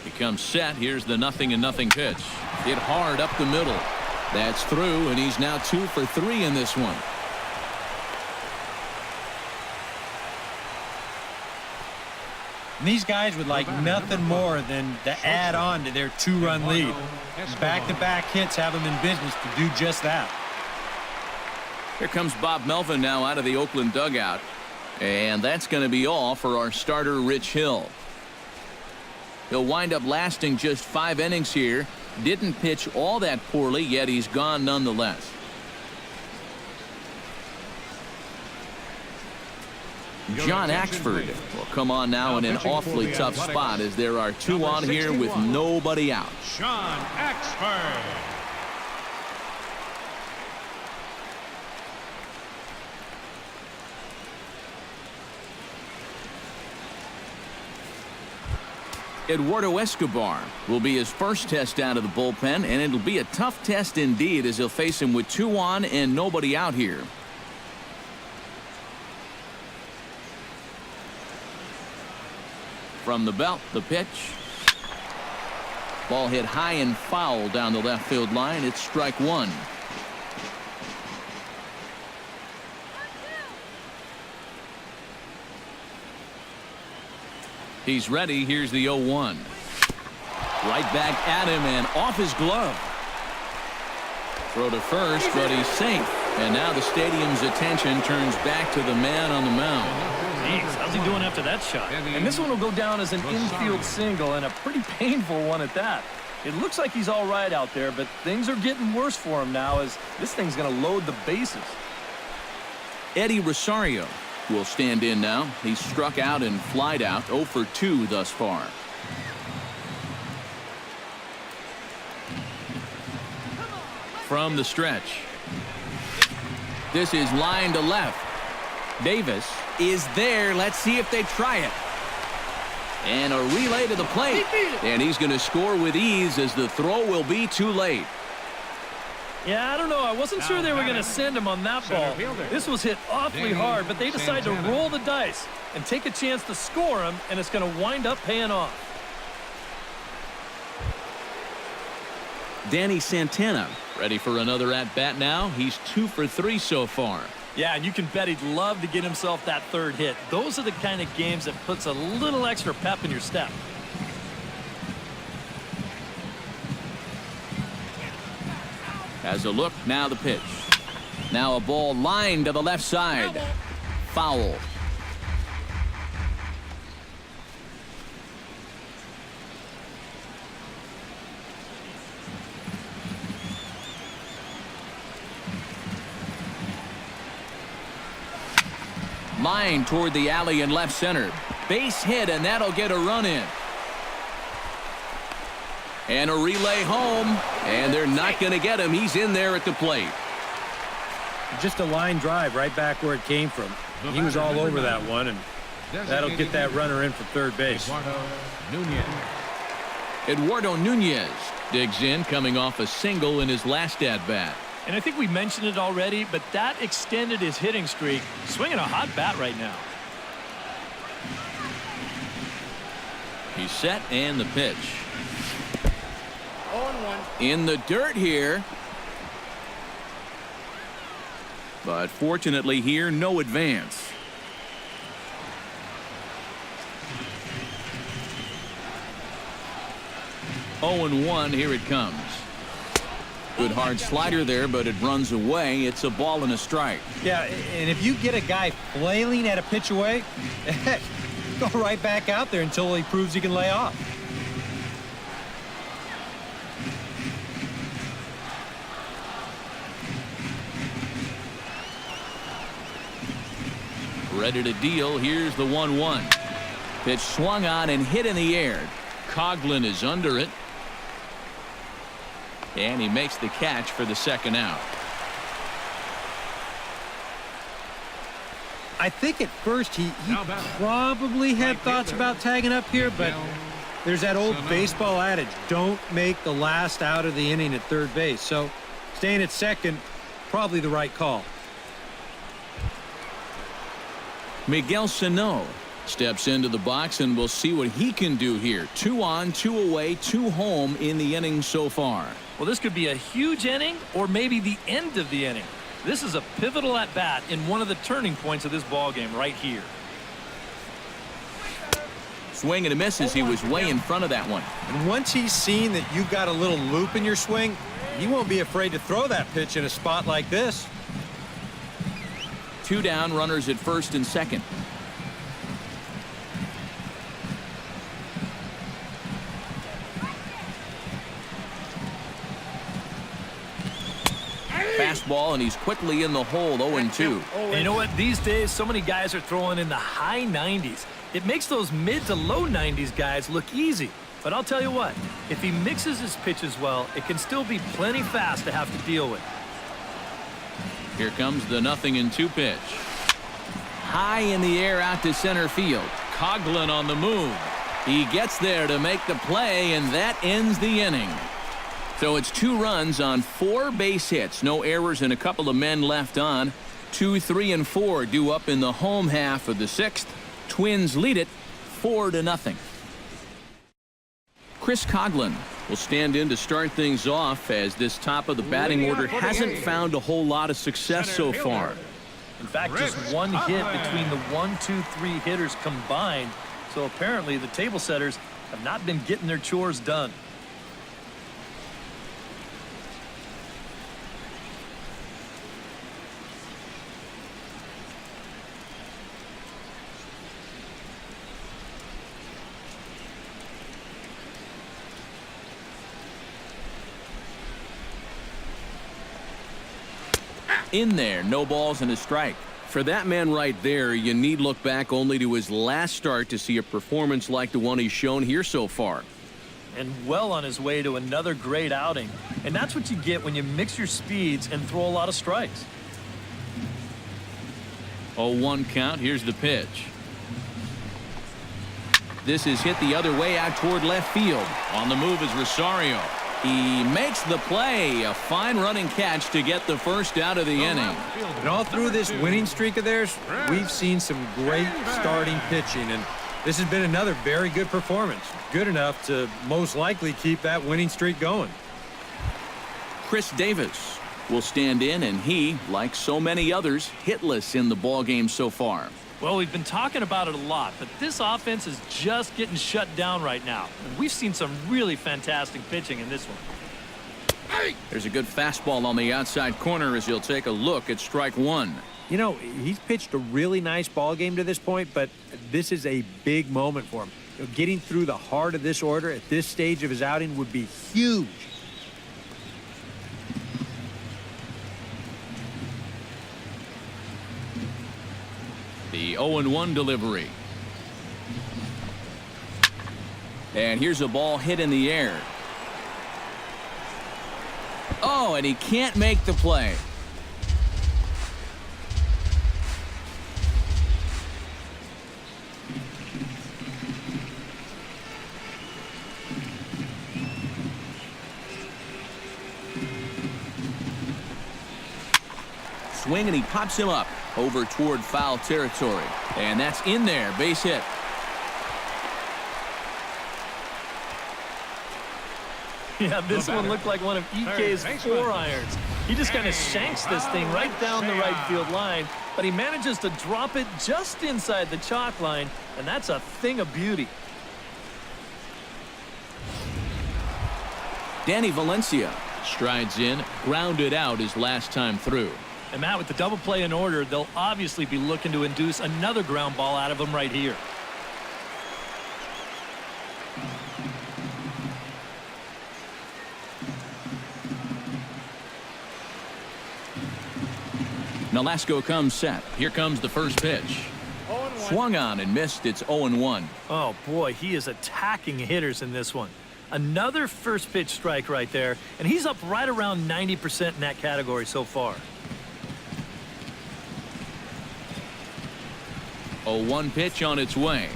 He comes set. Here's the 0-0 pitch. Hit hard up the middle. That's through, and he's now 2 for 3 in this one. And these guys would like nothing more than to add on to their 2-run lead. Back-to-back hits have them in business to do just that. Here comes Bob Melvin now out of the Oakland dugout. And that's going to be all for our starter, Rich Hill. He'll wind up lasting just 5 innings here. Didn't pitch all that poorly, yet he's gone nonetheless. John Axford will come on now in an awfully tough spot as there are 2 on here with nobody out. John Axford. Eduardo Escobar will be his first test out of the bullpen, and it'll be a tough test indeed as he'll face him with 2 on and nobody out here. From the belt, the pitch. Ball hit high and foul down the left field line. It's strike 1. He's ready. Here's the 0-1. Right back at him and off his glove. Throw to first, but he's safe. And now the stadium's attention turns back to the man on the mound. Jeez, how's he doing after that shot? And this one will go down as an infield single, and a pretty painful one at that. It looks like he's all right out there, but things are getting worse for him now as this thing's going to load the bases. Eddie Rosario will stand in now. He's struck out and flied out 0 for 2 thus far. from the stretch. This is line to left. Davis is there. Let's see if they try it. And a relay to the plate. And he's going to score with ease as the throw will be too late. Yeah, I don't know. I wasn't sure they were going to send him on that ball. This was hit awfully hard, but they decided to roll the dice and take a chance to score him, and it's going to wind up paying off. Danny Santana ready for another at-bat now. He's 2 for 3 so far. Yeah, and you can bet he'd love to get himself that third hit. Those are the kind of games that puts a little extra pep in your step. Has a look, now the pitch. Now a ball lined to the left side. Foul. Line toward the alley in left center. Base hit, and that'll get a run in. And a relay home, and they're not going to get him. He's in there at the plate. Just a line drive right back where it came from. He was all over that one, and that'll get that runner in for third base. Eduardo Nunez digs in, coming off a single in his last at-bat. And I think we mentioned it already, but that extended his hitting streak. Swinging a hot bat right now. He's set, and the pitch. In the dirt here. But fortunately here, no advance. Oh and 1, here it comes. Good hard slider there, but it runs away. It's a ball and a strike. Yeah, and if you get a guy flailing at a pitch away, go right back out there until he proves he can lay off. Ready to deal. Here's the 1-1. Pitch swung on and hit in the air. Coughlin is under it. And he makes the catch for the second out. I think at first he probably had thoughts about tagging up here, but there's that old baseball adage, don't make the last out of the inning at third base. So staying at second, probably the right call. Miguel Sano steps into the box, and we'll see what he can do here. 2 on, 2 away, 2 home in the inning so far. Well, this could be a huge inning or maybe the end of the inning. This is a pivotal at-bat in one of the turning points of this ball game right here. Swing and a miss as he was way in front of that one. And once he's seen that you've got a little loop in your swing, he won't be afraid to throw that pitch in a spot like this. 2 down, runners at first and second. Fastball, and he's quickly in the hole. 0-2. And you know what? These days, so many guys are throwing in the high 90s. It makes those mid to low 90s guys look easy. But I'll tell you what, if he mixes his pitches well, it can still be plenty fast to have to deal with. Here comes the 0-2 pitch. High in the air out to center field. Coughlin on the move. He gets there to make the play, and that ends the inning. So it's 2 runs on 4 base hits. No errors and a couple of men left on. 2, 3, and 4 due up in the home half of the 6th. Twins lead it 4-0. Chris Coughlin will stand in to start things off, as this top of the batting order hasn't found a whole lot of success so far. In fact, just 1 hit between the 1, 2, 3 hitters combined. So apparently the table setters have not been getting their chores done. In there, no balls and a strike. For that man right there, you need look back only to his last start to see a performance like the one he's shown here so far. and well on his way to another great outing. And that's what you get when you mix your speeds and throw a lot of strikes. 0-1 count. Here's the pitch. This is hit the other way out toward left field. On the move is Rosario. He makes the play. A fine running catch to get the first out of the inning. And all through this winning streak of theirs, we've seen some great starting pitching, and this has been another very good performance. Good enough to most likely keep that winning streak going. Chris Davis will stand in, and he, like so many others, hitless in the ballgame so far. Well, we've been talking about it a lot, but this offense is just getting shut down right now. And we've seen some really fantastic pitching in this one. There's a good fastball on the outside corner as he'll take a look at strike one. You know, he's pitched a really nice ball game to this point, but this is a big moment for him. You know, getting through the heart of this order at this stage of his outing would be huge. The 0-1 delivery. And here's a ball hit in the air. Oh, and he can't make the play. Swing, and he pops him up over toward foul territory. And that's in there. Base hit. Yeah, this one looked like one of EK's 4 irons. He just kind of shanks this thing right down the right field line, but he manages to drop it just inside the chalk line, and that's a thing of beauty. Danny Valencia strides in, grounded out his last time through. And Matt, with the double play in order, they'll obviously be looking to induce another ground ball out of him right here. Nolasco comes set. Here comes the first pitch. Swung on and missed. It's 0-1. Oh, boy, he is attacking hitters in this one. Another first pitch strike right there, and he's up right around 90% in that category so far. 0-1 pitch on its way.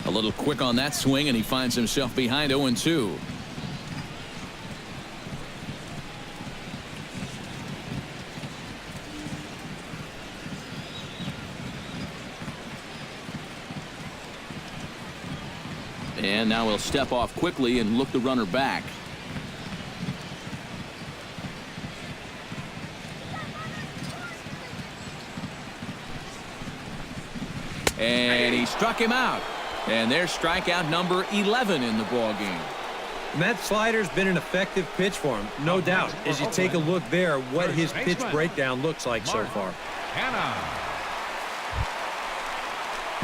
A little quick on that swing, and he finds himself behind 0-2. And now he'll step off quickly and look the runner back. And he struck him out. And there's strikeout number 11 in the ballgame. And that slider's been an effective pitch for him, no doubt. As you take a look there, what his pitch breakdown looks like so far.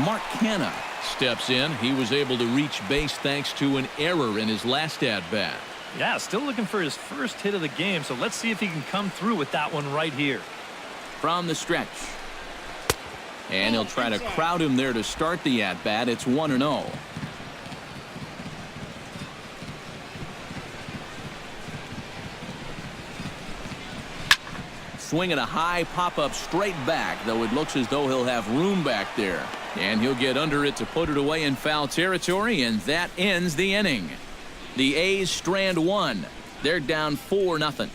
Mark Canha steps in. He was able to reach base thanks to an error in his last at-bat. Yeah, still looking for his first hit of the game, so let's see if he can come through with that one right here. From the stretch. And he'll try to crowd him there to start the at-bat. It's 1-0. Swinging a high pop-up straight back, though it looks as though he'll have room back there. And he'll get under it to put it away in foul territory, and that ends the inning. The A's strand one. They're down 4-0.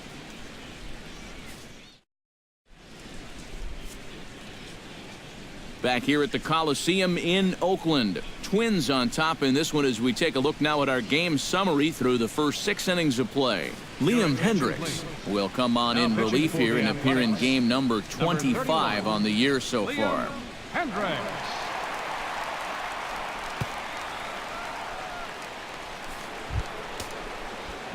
Back here at the Coliseum in Oakland. Twins on top in this one as we take a look now at our game summary through the first 6 innings of play. Liam Hendricks will come on in relief here and appear in game number 25 on the year so far.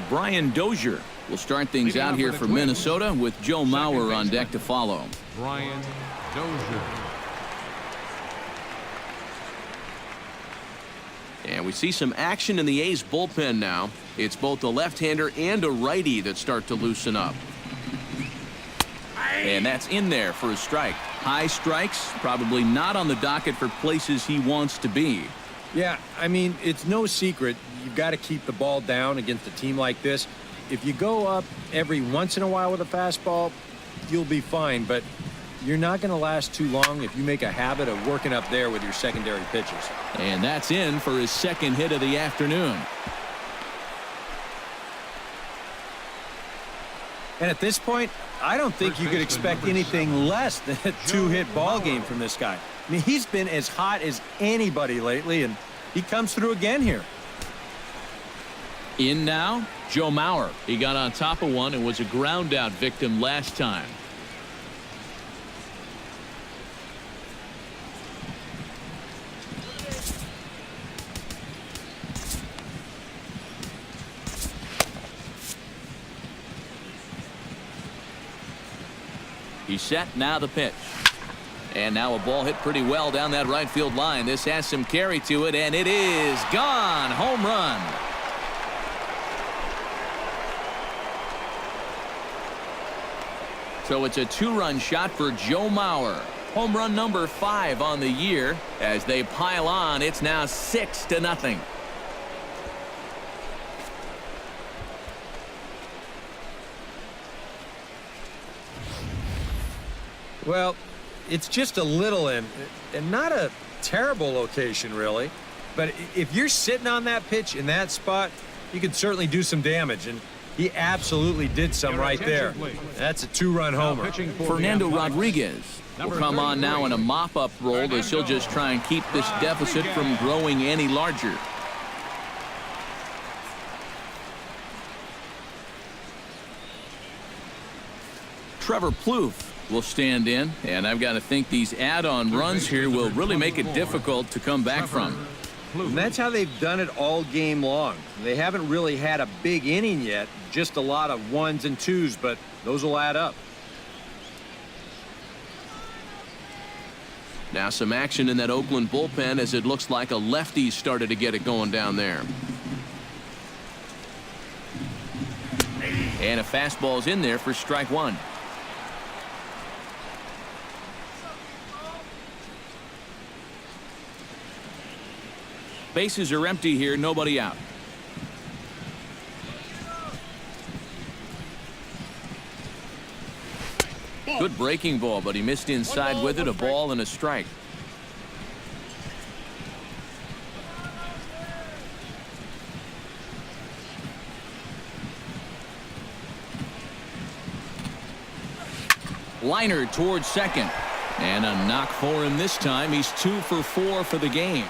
Brian Dozier will start things out here for Minnesota with Joe Mauer on deck to follow. Brian Dozier. And we see some action in the A's bullpen now. It's both a left-hander and a righty that start to loosen up. And that's in there for a strike. High strikes, probably not on the docket for places he wants to be. Yeah, I mean, it's no secret you've got to keep the ball down against a team like this. If you go up every once in a while with a fastball, you'll be fine, but you're not going to last too long if you make a habit of working up there with your secondary pitches. And that's in for his second hit of the afternoon. And at this point, I don't think you could expect anything less than a two-hit ball game from this guy. I mean, he's been as hot as anybody lately, and he comes through again here. In now, Joe Mauer. He got on top of one and was a ground-out victim last time. He's set, now the pitch. And now a ball hit pretty well down that right field line. This has some carry to it, and it is gone. Home run. So it's a two-run shot for Joe Mauer. Home run number 5 on the year. As they pile on, it's now 6-0. Well, it's just a little and not a terrible location, really. But if you're sitting on that pitch in that spot, you can certainly do some damage. And he absolutely did some right there. That's a two-run homer. Fernando Rodriguez will come on now in a mop-up role as he'll just try and keep this deficit from growing any larger. Trevor Plouffe will stand in, and I've got to think these add-on runs here will really make it difficult to come back from. And that's how they've done it all game long. They haven't really had a big inning yet, just a lot of 1s and 2s, but those will add up. Now some action in that Oakland bullpen as it looks like a lefty started to get it going down there. And a fastball's in there for strike 1. Bases are empty here, nobody out. Good breaking ball, but he missed inside with it. A ball and a strike. Liner towards second. And a knock for him this time. He's 2 for 4 for the game.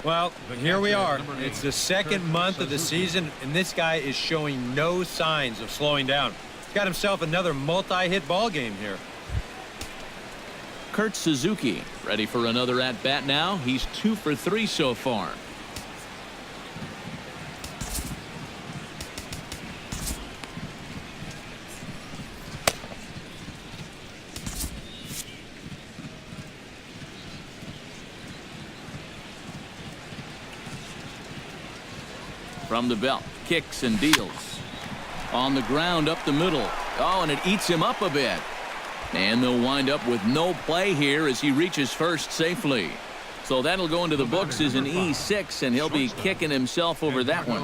Well, here we are. It's the second month of the season, and this guy is showing no signs of slowing down. He's got himself another multi-hit ball game here. Kurt Suzuki ready for another at-bat now. He's 2 for 3 so far. From the belt, kicks and deals. On the ground up the middle. Oh, and it eats him up a bit. And they'll wind up with no play here as he reaches first safely. So that'll go into the books as an E6, and he'll be kicking himself over that one.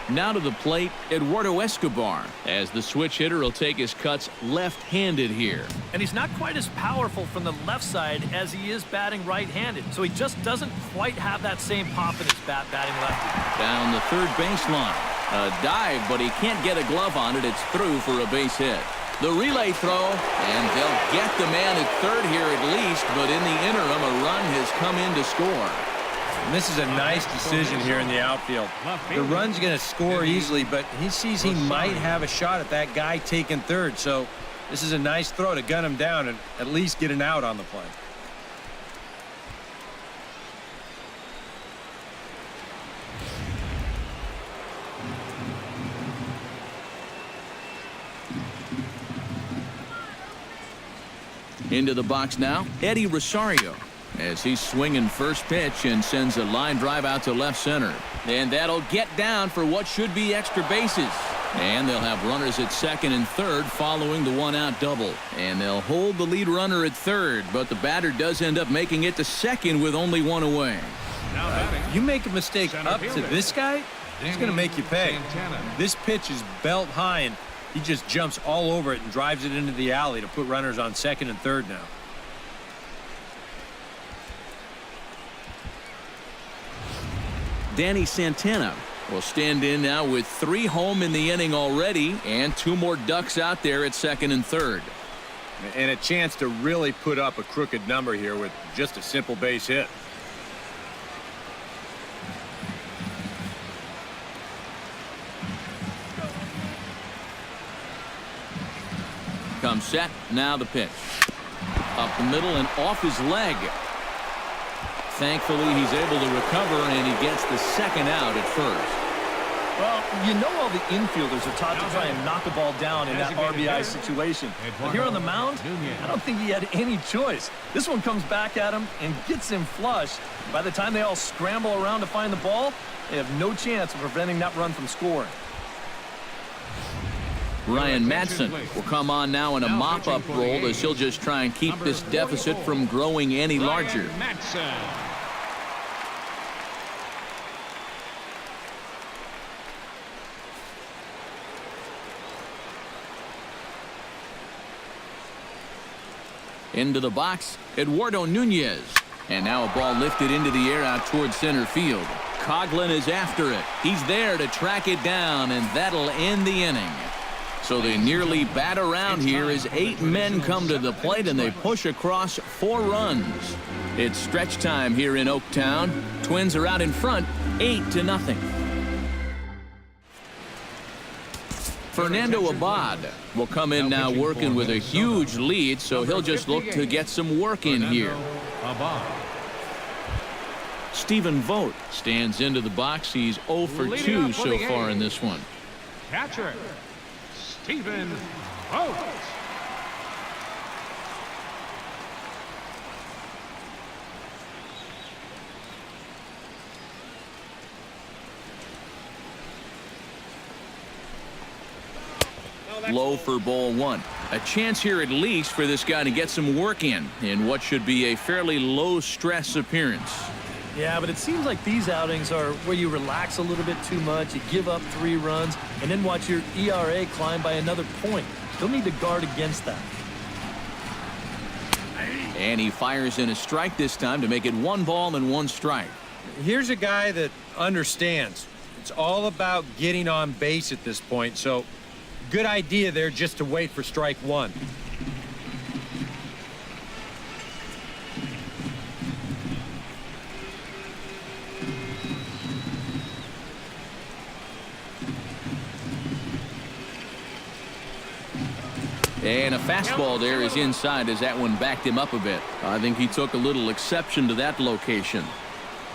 Now to the plate, Eduardo Escobar, as the switch hitter will take his cuts left-handed here. And he's not quite as powerful from the left side as he is batting right-handed, so he just doesn't quite have that same pop in his bat batting lefty. Down the third baseline. A dive, but he can't get a glove on it. It's through for a base hit. The relay throw, and they'll get the man at third here at least, but in the interim, a run has come in to score. And this is a nice decision here in the outfield. The run's going to score easily, but he sees he might have a shot at that guy taking third. So this is a nice throw to gun him down and at least get an out on the play. Into the box now, Eddie Rosario, as he's swinging first pitch and sends a line drive out to left center. And that'll get down for what should be extra bases. And they'll have runners at second and third following the one-out double. And they'll hold the lead runner at third, but the batter does end up making it to second with only one away. Now batting, You make a mistake center up to fielder, this guy, he's going to make you pay. Santana. This pitch is belt high, and he just jumps all over it and drives it into the alley to put runners on second and third now. Danny Santana will stand in now with 3 home in the inning already and 2 more ducks out there at second and third. And a chance to really put up a crooked number here with just a simple base hit. Comes set, now the pitch. Up the middle and off his leg. Thankfully, he's able to recover, and he gets the second out at first. Well, you know all the infielders are taught to try and knock a ball down in that RBI situation. But here on the mound, I don't think he had any choice. This one comes back at him and gets him flush. By the time they all scramble around to find the ball, they have no chance of preventing that run from scoring. Ryan Madsen will come on now in a mop-up role as he'll just try and keep this deficit from growing any larger. Into the box, Eduardo Nunez. And now a ball lifted into the air out towards center field. Coughlin is after it. He's there to track it down, and that'll end the inning. So they nearly bat around here as 8 men come to the plate, and they push across 4 runs. It's stretch time here in Oaktown. Twins are out in front, 8-0. Fernando Abad will come in now working with a huge lead, so he'll just look to get some work in here. Stephen Vogt stands into the box. He's 0 for 2 so far in this one. Catcher, Stephen Vogt. Low for ball 1. A chance here at least for this guy to get some work in what should be a fairly low-stress appearance. Yeah, but it seems like these outings are where you relax a little bit too much, you give up 3 runs, and then watch your ERA climb by another point. You'll need to guard against that. And he fires in a strike this time to make it 1 ball and 1 strike. Here's a guy that understands. It's all about getting on base at this point, so good idea there just to wait for strike 1. And a fastball there is inside as that one backed him up a bit. I think he took a little exception to that location.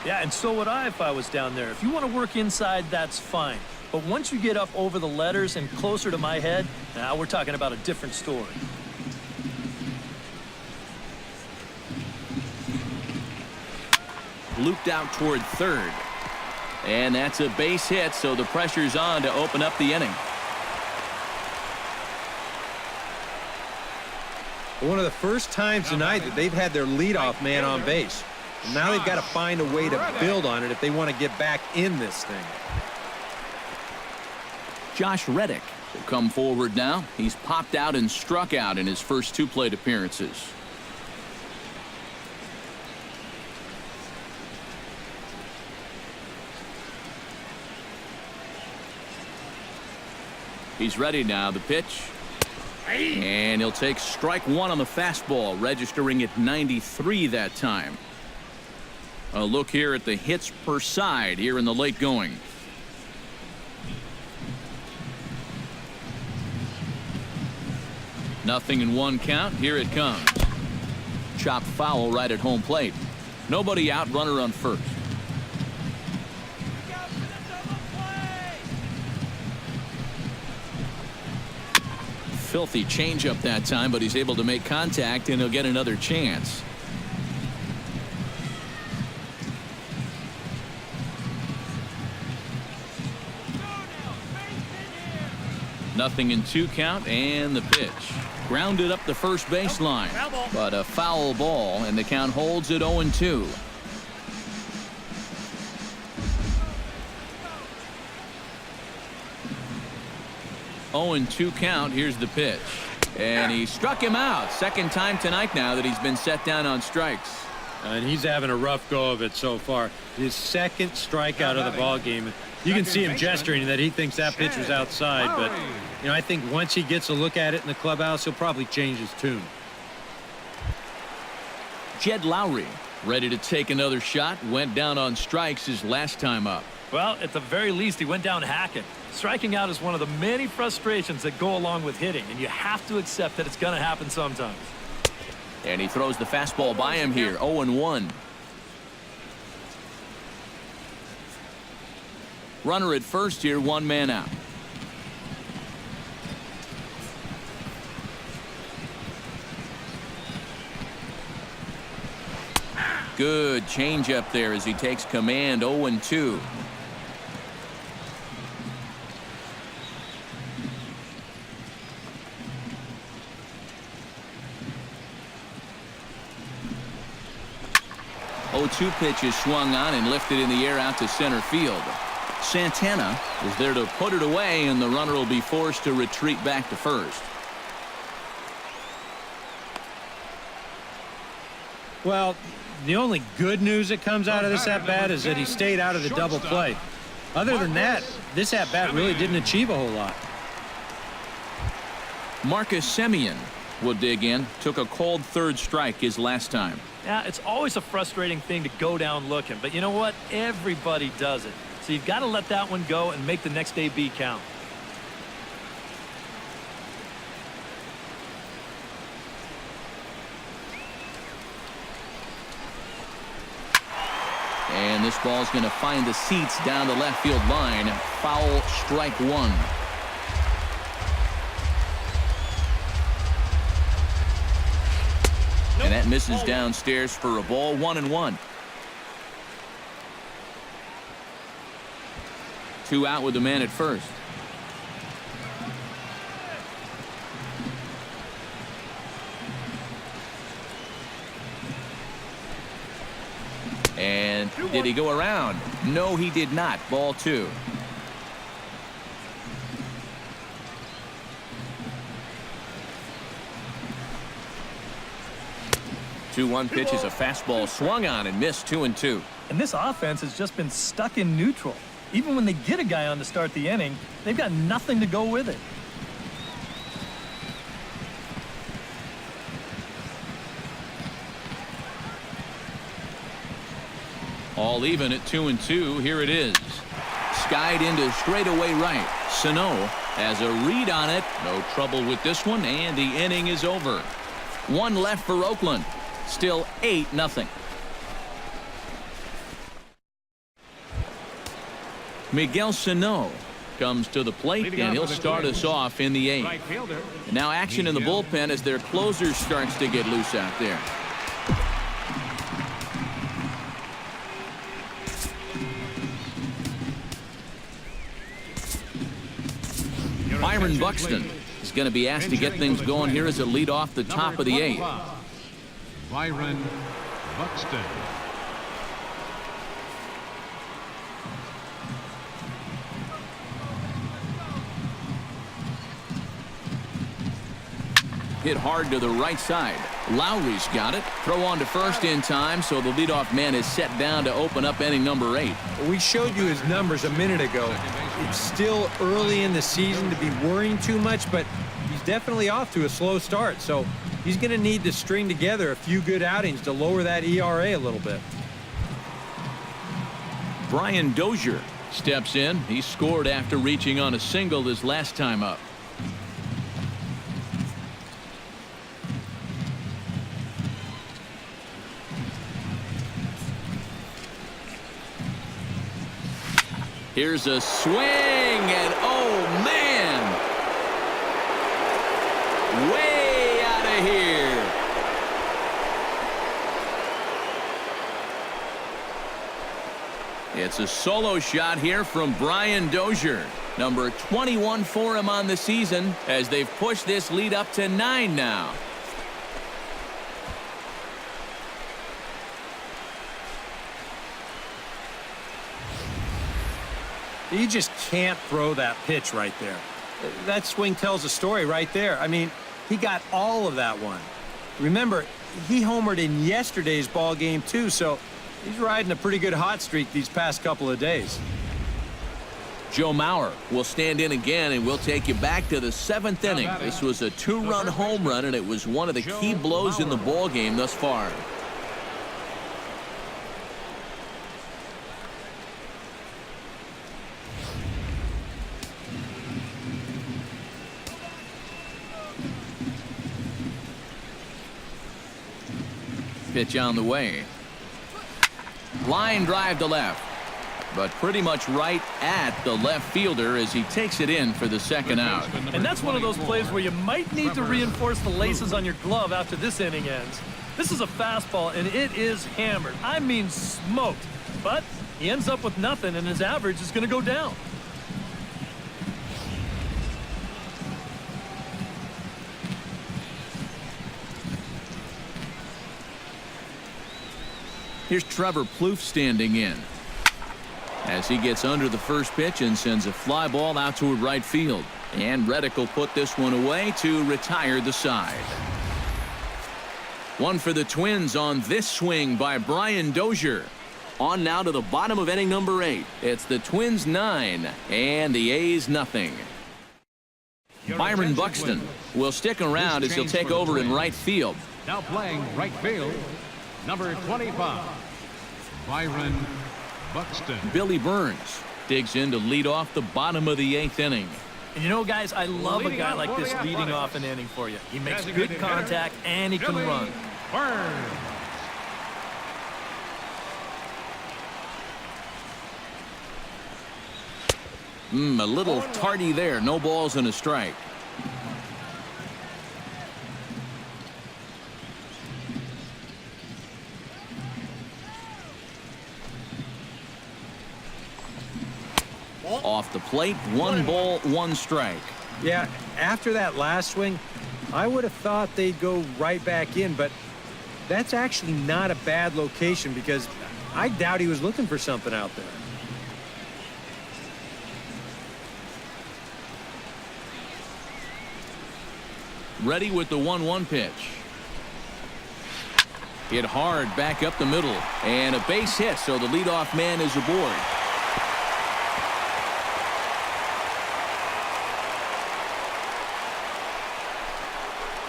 Yeah, and so would I if I was down there. If you want to work inside, that's fine. But once you get up over the letters and closer to my head, now we're talking about a different story. Looped out toward third. And that's a base hit, so the pressure's on to open up the inning. One of the first times tonight that they've had their leadoff man on base. And now they've got to find a way to build on it if they want to get back in this thing. Josh Reddick will come forward now. He's popped out and struck out in his first 2 plate appearances. He's ready now. The pitch. And he'll take strike 1 on the fastball, registering at 93 that time. A look here at the hits per side here in the late going. Nothing in 1 count. Here it comes. Chopped foul right at home plate. Nobody out, runner on first. Filthy changeup that time, but he's able to make contact, and he'll get another chance. 0-2 count, and the pitch. Grounded up the first baseline, but a foul ball, and the count holds at 0-2. 0-2 count. Here's the pitch. And he struck him out. Second time tonight now that he's been set down on strikes. And he's having a rough go of it so far. His second strikeout of the ball game. You can see him gesturing that he thinks that pitch was outside. But, you know, I think once he gets a look at it in the clubhouse, he'll probably change his tune. Jed Lowry ready to take another shot. Went down on strikes his last time up. Well, at the very least, he went down hacking. Striking out is one of the many frustrations that go along with hitting, and you have to accept that it's going to happen sometimes. And he throws the fastball by him here, 0-1. Runner at first here, one man out. Good changeup there as he takes command, 0-2. Two pitches swung on and lifted in the air out to center field. Santana is there to put it away, and the runner will be forced to retreat back to first. Well, the only good news that comes out of this at-bat is that he stayed out of the double play. Other than that, this at-bat really didn't achieve a whole lot. Marcus Semien will dig in. Took a cold third strike his last time. Yeah, it's always a frustrating thing to go down looking, but you know what? Everybody does it. So you've got to let that one go and make the next AB count. And this ball's going to find the seats down the left field line. Foul, strike one. And that misses downstairs for a ball, 1-1. 2 out with the man at first. And did he go around? No, he did not. Ball 2. Two-one pitch is a fastball swung on and missed, 2-2. And this offense has just been stuck in neutral. Even when they get a guy on to start the inning, they've got nothing to go with it. All even at 2-2. Here it is. Skied into straightaway right. Sano has a read on it. No trouble with this one, and the inning is over. One left for Oakland. Still 8-0. Miguel Sano comes to the plate, and he'll start us off in the 8th. Now action in the bullpen as their closer starts to get loose out there. Byron Buxton is going to be asked to get things going here as a lead off the top of the 8th. Byron Buxton. Hit hard to the right side. Lowry's got it. Throw on to first in time, so the leadoff man is set down to open up inning number 8. We showed you his numbers a minute ago. It's still early in the season to be worrying too much, but he's definitely off to a slow start, so he's going to need to string together a few good outings to lower that ERA a little bit. Brian Dozier steps in. He scored after reaching on a single his last time up. Here's a swing, and oh man, way out of here. It's a solo shot here from Brian Dozier. Number 21 for him on the season as they've pushed this lead up to 9 now. You just can't throw that pitch right there. That swing tells a story right there. I mean, he got all of that one. Remember, he homered in yesterday's ball game too, so he's riding a pretty good hot streak these past couple of days. Joe Mauer will stand in again, and we'll take you back to the 7th inning. This was a 2-run home run, and it was one of the key blows in the ball game thus far. Pitch on the way. Line drive to left, but pretty much right at the left fielder as he takes it in for the second out. And that's one of those plays where you might need to reinforce the laces on your glove after this inning ends. This is a fastball, and it is hammered. I mean smoked. But he ends up with nothing, and his average is going to go down. Here's Trevor Plouffe standing in as he gets under the first pitch and sends a fly ball out to right field. And Reddick will put this one away to retire the side. One for the Twins on this swing by Brian Dozier. On now to the bottom of inning number 8. It's the Twins 9 and the A's nothing. Byron Buxton will stick around as he'll take over in right field. Now playing right field, number 25, Byron Buxton. Billy Burns digs in to lead off the bottom of the 8th inning. And you know, guys, I love a guy like this leading off an inning for you. He makes good contact, and he can run. Burns. A little tardy there. No balls and a strike. Off the plate, 1 ball, 1 strike. Yeah, after that last swing, I would have thought they'd go right back in, but that's actually not a bad location because I doubt he was looking for something out there. Ready with the 1-1 pitch. Hit hard back up the middle, and a base hit, so the leadoff man is aboard.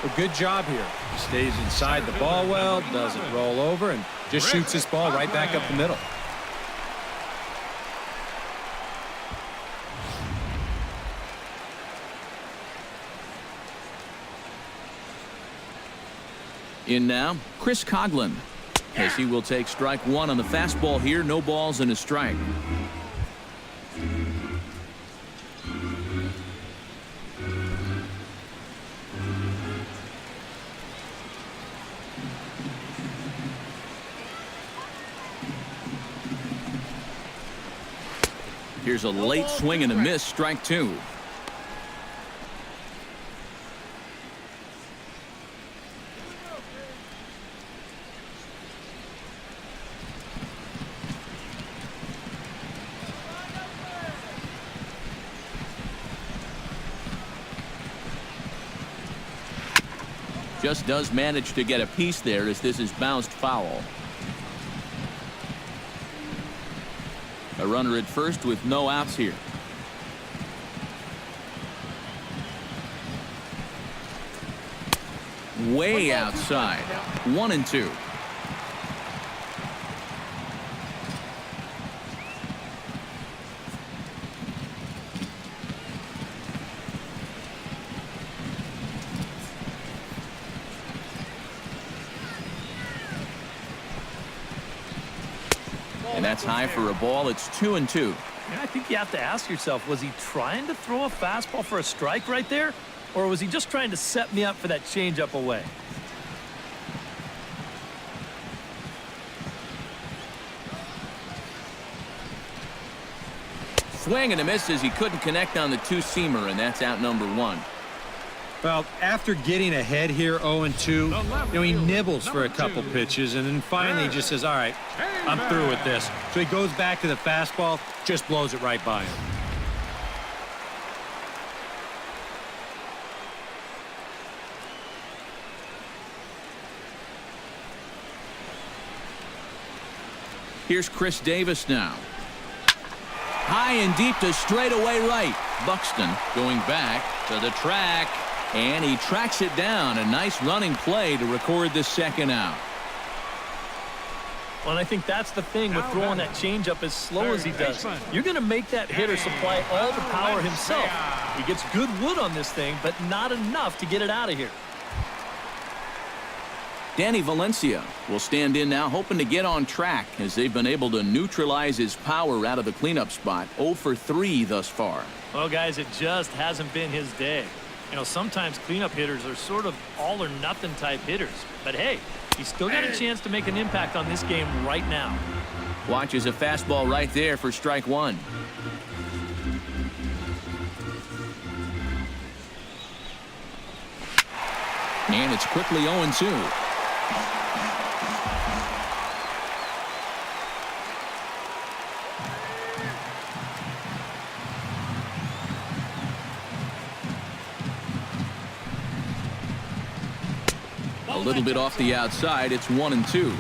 A good job here. He stays inside the ball well, doesn't roll over, and just shoots this ball right back up the middle. In now, Chris Coghlan, as he will take strike 1 on the fastball here. No balls and a strike. Here's a late swing and a miss, strike 2. Just does manage to get a piece there as this is bounced foul. A runner at first with no outs here. Way outside. 1-2. And that's high for a ball. It's 2-2. And I think you have to ask yourself, was he trying to throw a fastball for a strike right there? Or was he just trying to set me up for that changeup away? Swing and a miss as he couldn't connect on the two-seamer, and that's out number one. Well, after getting ahead here 0-2, he nibbles for a couple pitches, and then finally he just says, all right, I'm through with this. So he goes back to the fastball, just blows it right by him. Here's Chris Davis now. High and deep to straightaway right. Buxton going back to the track, and he tracks it down. A nice running play to record the second out. Well, and I think that's the thing with throwing that changeup as slow as he does. You're going to make that hitter supply all the power himself. He gets good wood on this thing, but not enough to get it out of here. Danny Valencia will stand in now, hoping to get on track as they've been able to neutralize his power out of the cleanup spot. 0 for 3 thus far. Well, guys, it just hasn't been his day. You know, sometimes cleanup hitters are sort of all or nothing type hitters. But hey, he's still got a chance to make an impact on this game right now. Watches a fastball right there for strike one. And it's quickly 0-2. A little bit off the outside. It's 1-2.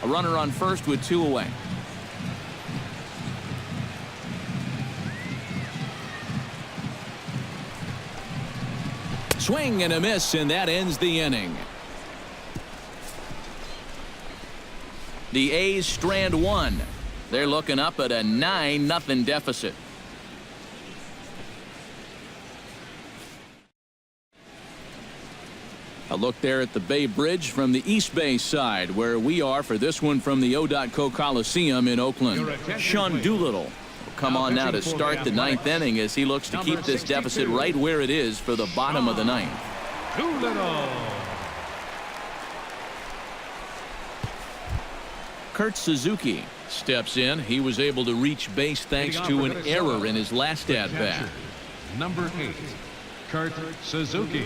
A runner on first with 2 away. Swing and a miss, and that ends the inning. The A's strand one. They're looking up at a 9-0 deficit. A look there at the Bay Bridge from the East Bay side, where we are for this one from the O.Co Coliseum in Oakland. Sean Doolittle will come on now to start the 9th inning as he looks to keep this deficit right where it is for the bottom of the 9th. Doolittle. Kurt Suzuki steps in. He was able to reach base thanks to an error in his last at-bat. Number 8, Kurt Suzuki.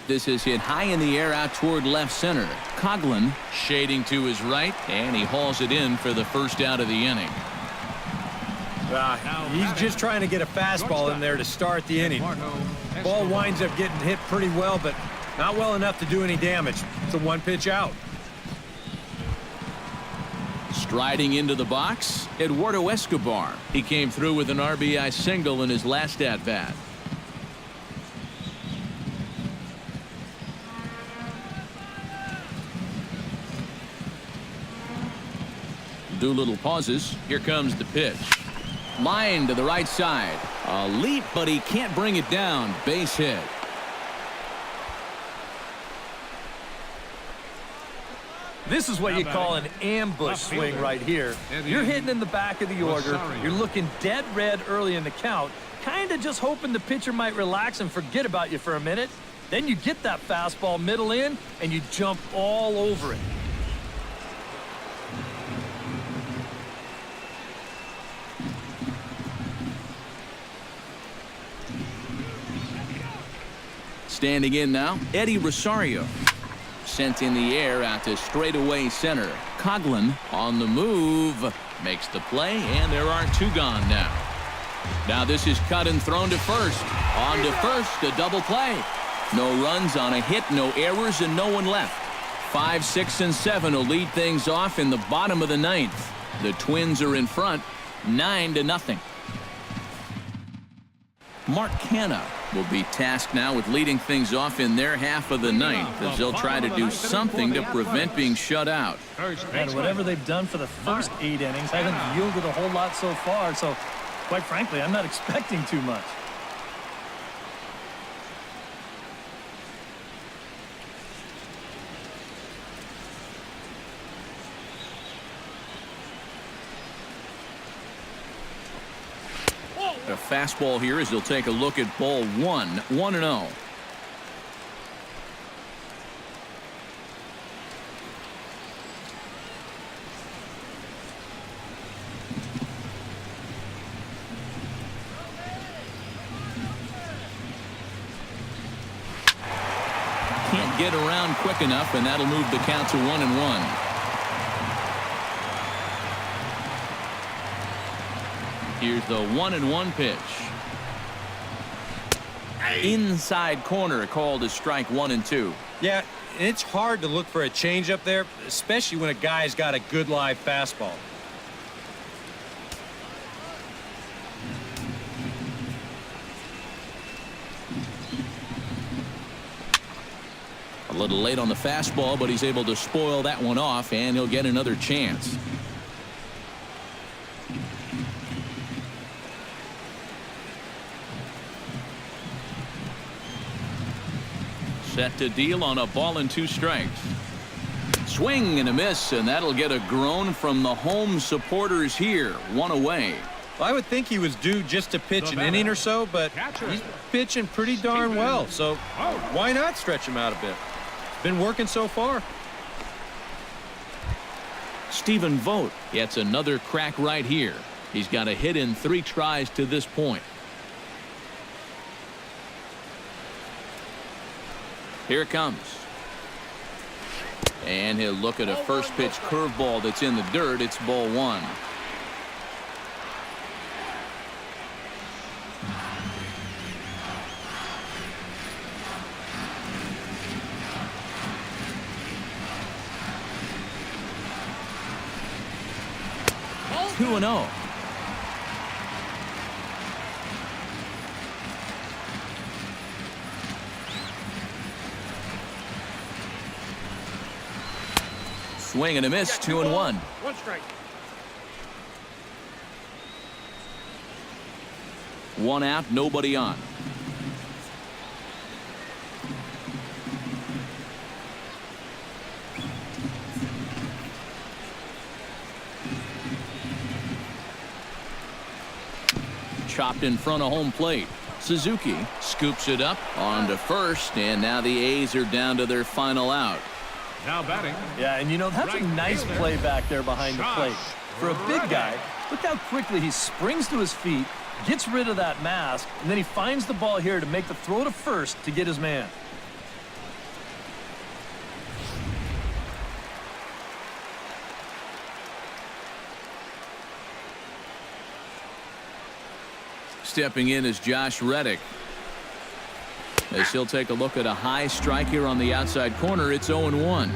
This is hit high in the air out toward left center. Coughlin shading to his right, and he hauls it in for the first out of the inning. He's just trying to get a fastball in there to start the inning. Ball winds up getting hit pretty well, but not well enough to do any damage. It's a one-pitch out. Striding into the box, Eduardo Escobar. He came through with an RBI single in his last at-bat. Doolittle pauses. Here comes the pitch. Line to the right side. A leap, but he can't bring it down. Base hit. This is what you call an ambush swing right here. You're hitting in the back of the order. You're looking dead red early in the count, kind of just hoping the pitcher might relax and forget about you for a minute. Then you get that fastball middle in, and you jump all over it. Standing in now, Eddie Rosario. Sent in the air out to straightaway center. Coughlin on the move. Makes the play, and there are 2 gone now. Now this is cut and thrown to first. On to first, a double play. No runs on a hit, no errors, and no one left. 5, 6, and 7 will lead things off in the bottom of the 9th. The Twins are in front, 9-0. Mark Canha will be tasked now with leading things off in their half of the 9th as they'll try to do something to prevent being shut out. And whatever they've done for the first 8 innings hasn't yielded a whole lot so far, so quite frankly, I'm not expecting too much. A fastball here as he'll take a look at ball one. 1-0. Can't get around quick enough, and that'll move the count to 1-1. Here's the 1-1 pitch. Inside corner, called as strike 1 and 2. Yeah, it's hard to look for a changeup there, especially when a guy's got a good live fastball. A little late on the fastball, but he's able to spoil that one off, and he'll get another chance. Set to deal on a ball and 2 strikes. Swing and a miss, and that'll get a groan from the home supporters here. 1 away. Well, I would think he was due just to pitch an inning or so, but he's pitching pretty darn well, so why not stretch him out a bit? Been working so far. Stephen Vogt gets another crack right here. He's got a hit in 3 tries to this point. Here it comes. And he'll look at a first pitch curveball that's in the dirt. It's ball 1. Two and 0. Swing and a miss. 2 and 1. 1 strike. 1 out, nobody on. Chopped in front of home plate. Suzuki scoops it up onto first, and now the A's are down to their final out. Now batting. Yeah, and you know, that's a nice play back there behind the plate. For a big guy, look how quickly he springs to his feet, gets rid of that mask, and then he finds the ball here to make the throw to first to get his man. Stepping in is Josh Reddick. As he'll take a look at a high strike here on the outside corner. It's 0-1.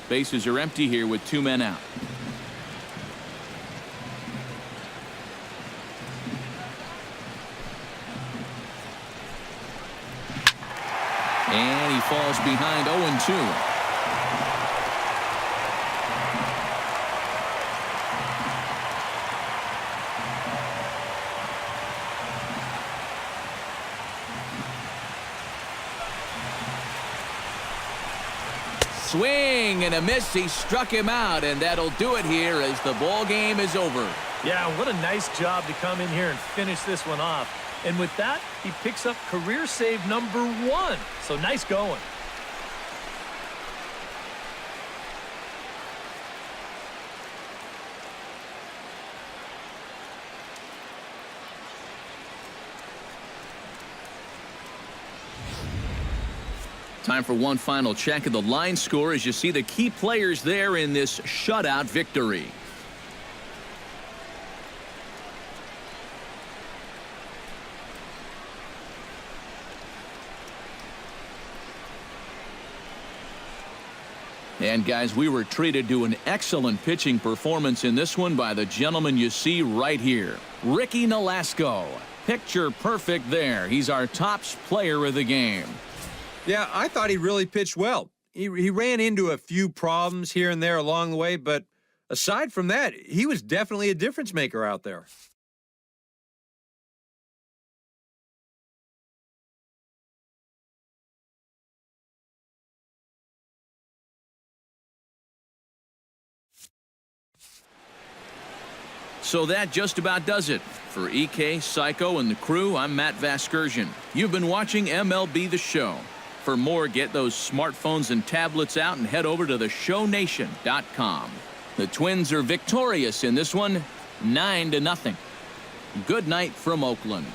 Bases are empty here with 2 men out. And he falls behind 0-2. Swing and a miss. He struck him out, and that'll do it here as the ball game is over. Yeah, what a nice job to come in here and finish this one off. And with that, he picks up career save number 1. So nice going. Time for one final check of the line score as you see the key players there in this shutout victory. And guys, we were treated to an excellent pitching performance in this one by the gentleman you see right here, Ricky Nolasco. Picture perfect there. He's our top player of the game. Yeah, I thought he really pitched well. He ran into a few problems here and there along the way, but aside from that, he was definitely a difference maker out there. So that just about does it. For EK, Psycho, and the crew, I'm Matt Vasgersian. You've been watching MLB The Show. For more, get those smartphones and tablets out and head over to theshownation.com. The Twins are victorious in this one, 9-0. Good night from Oakland.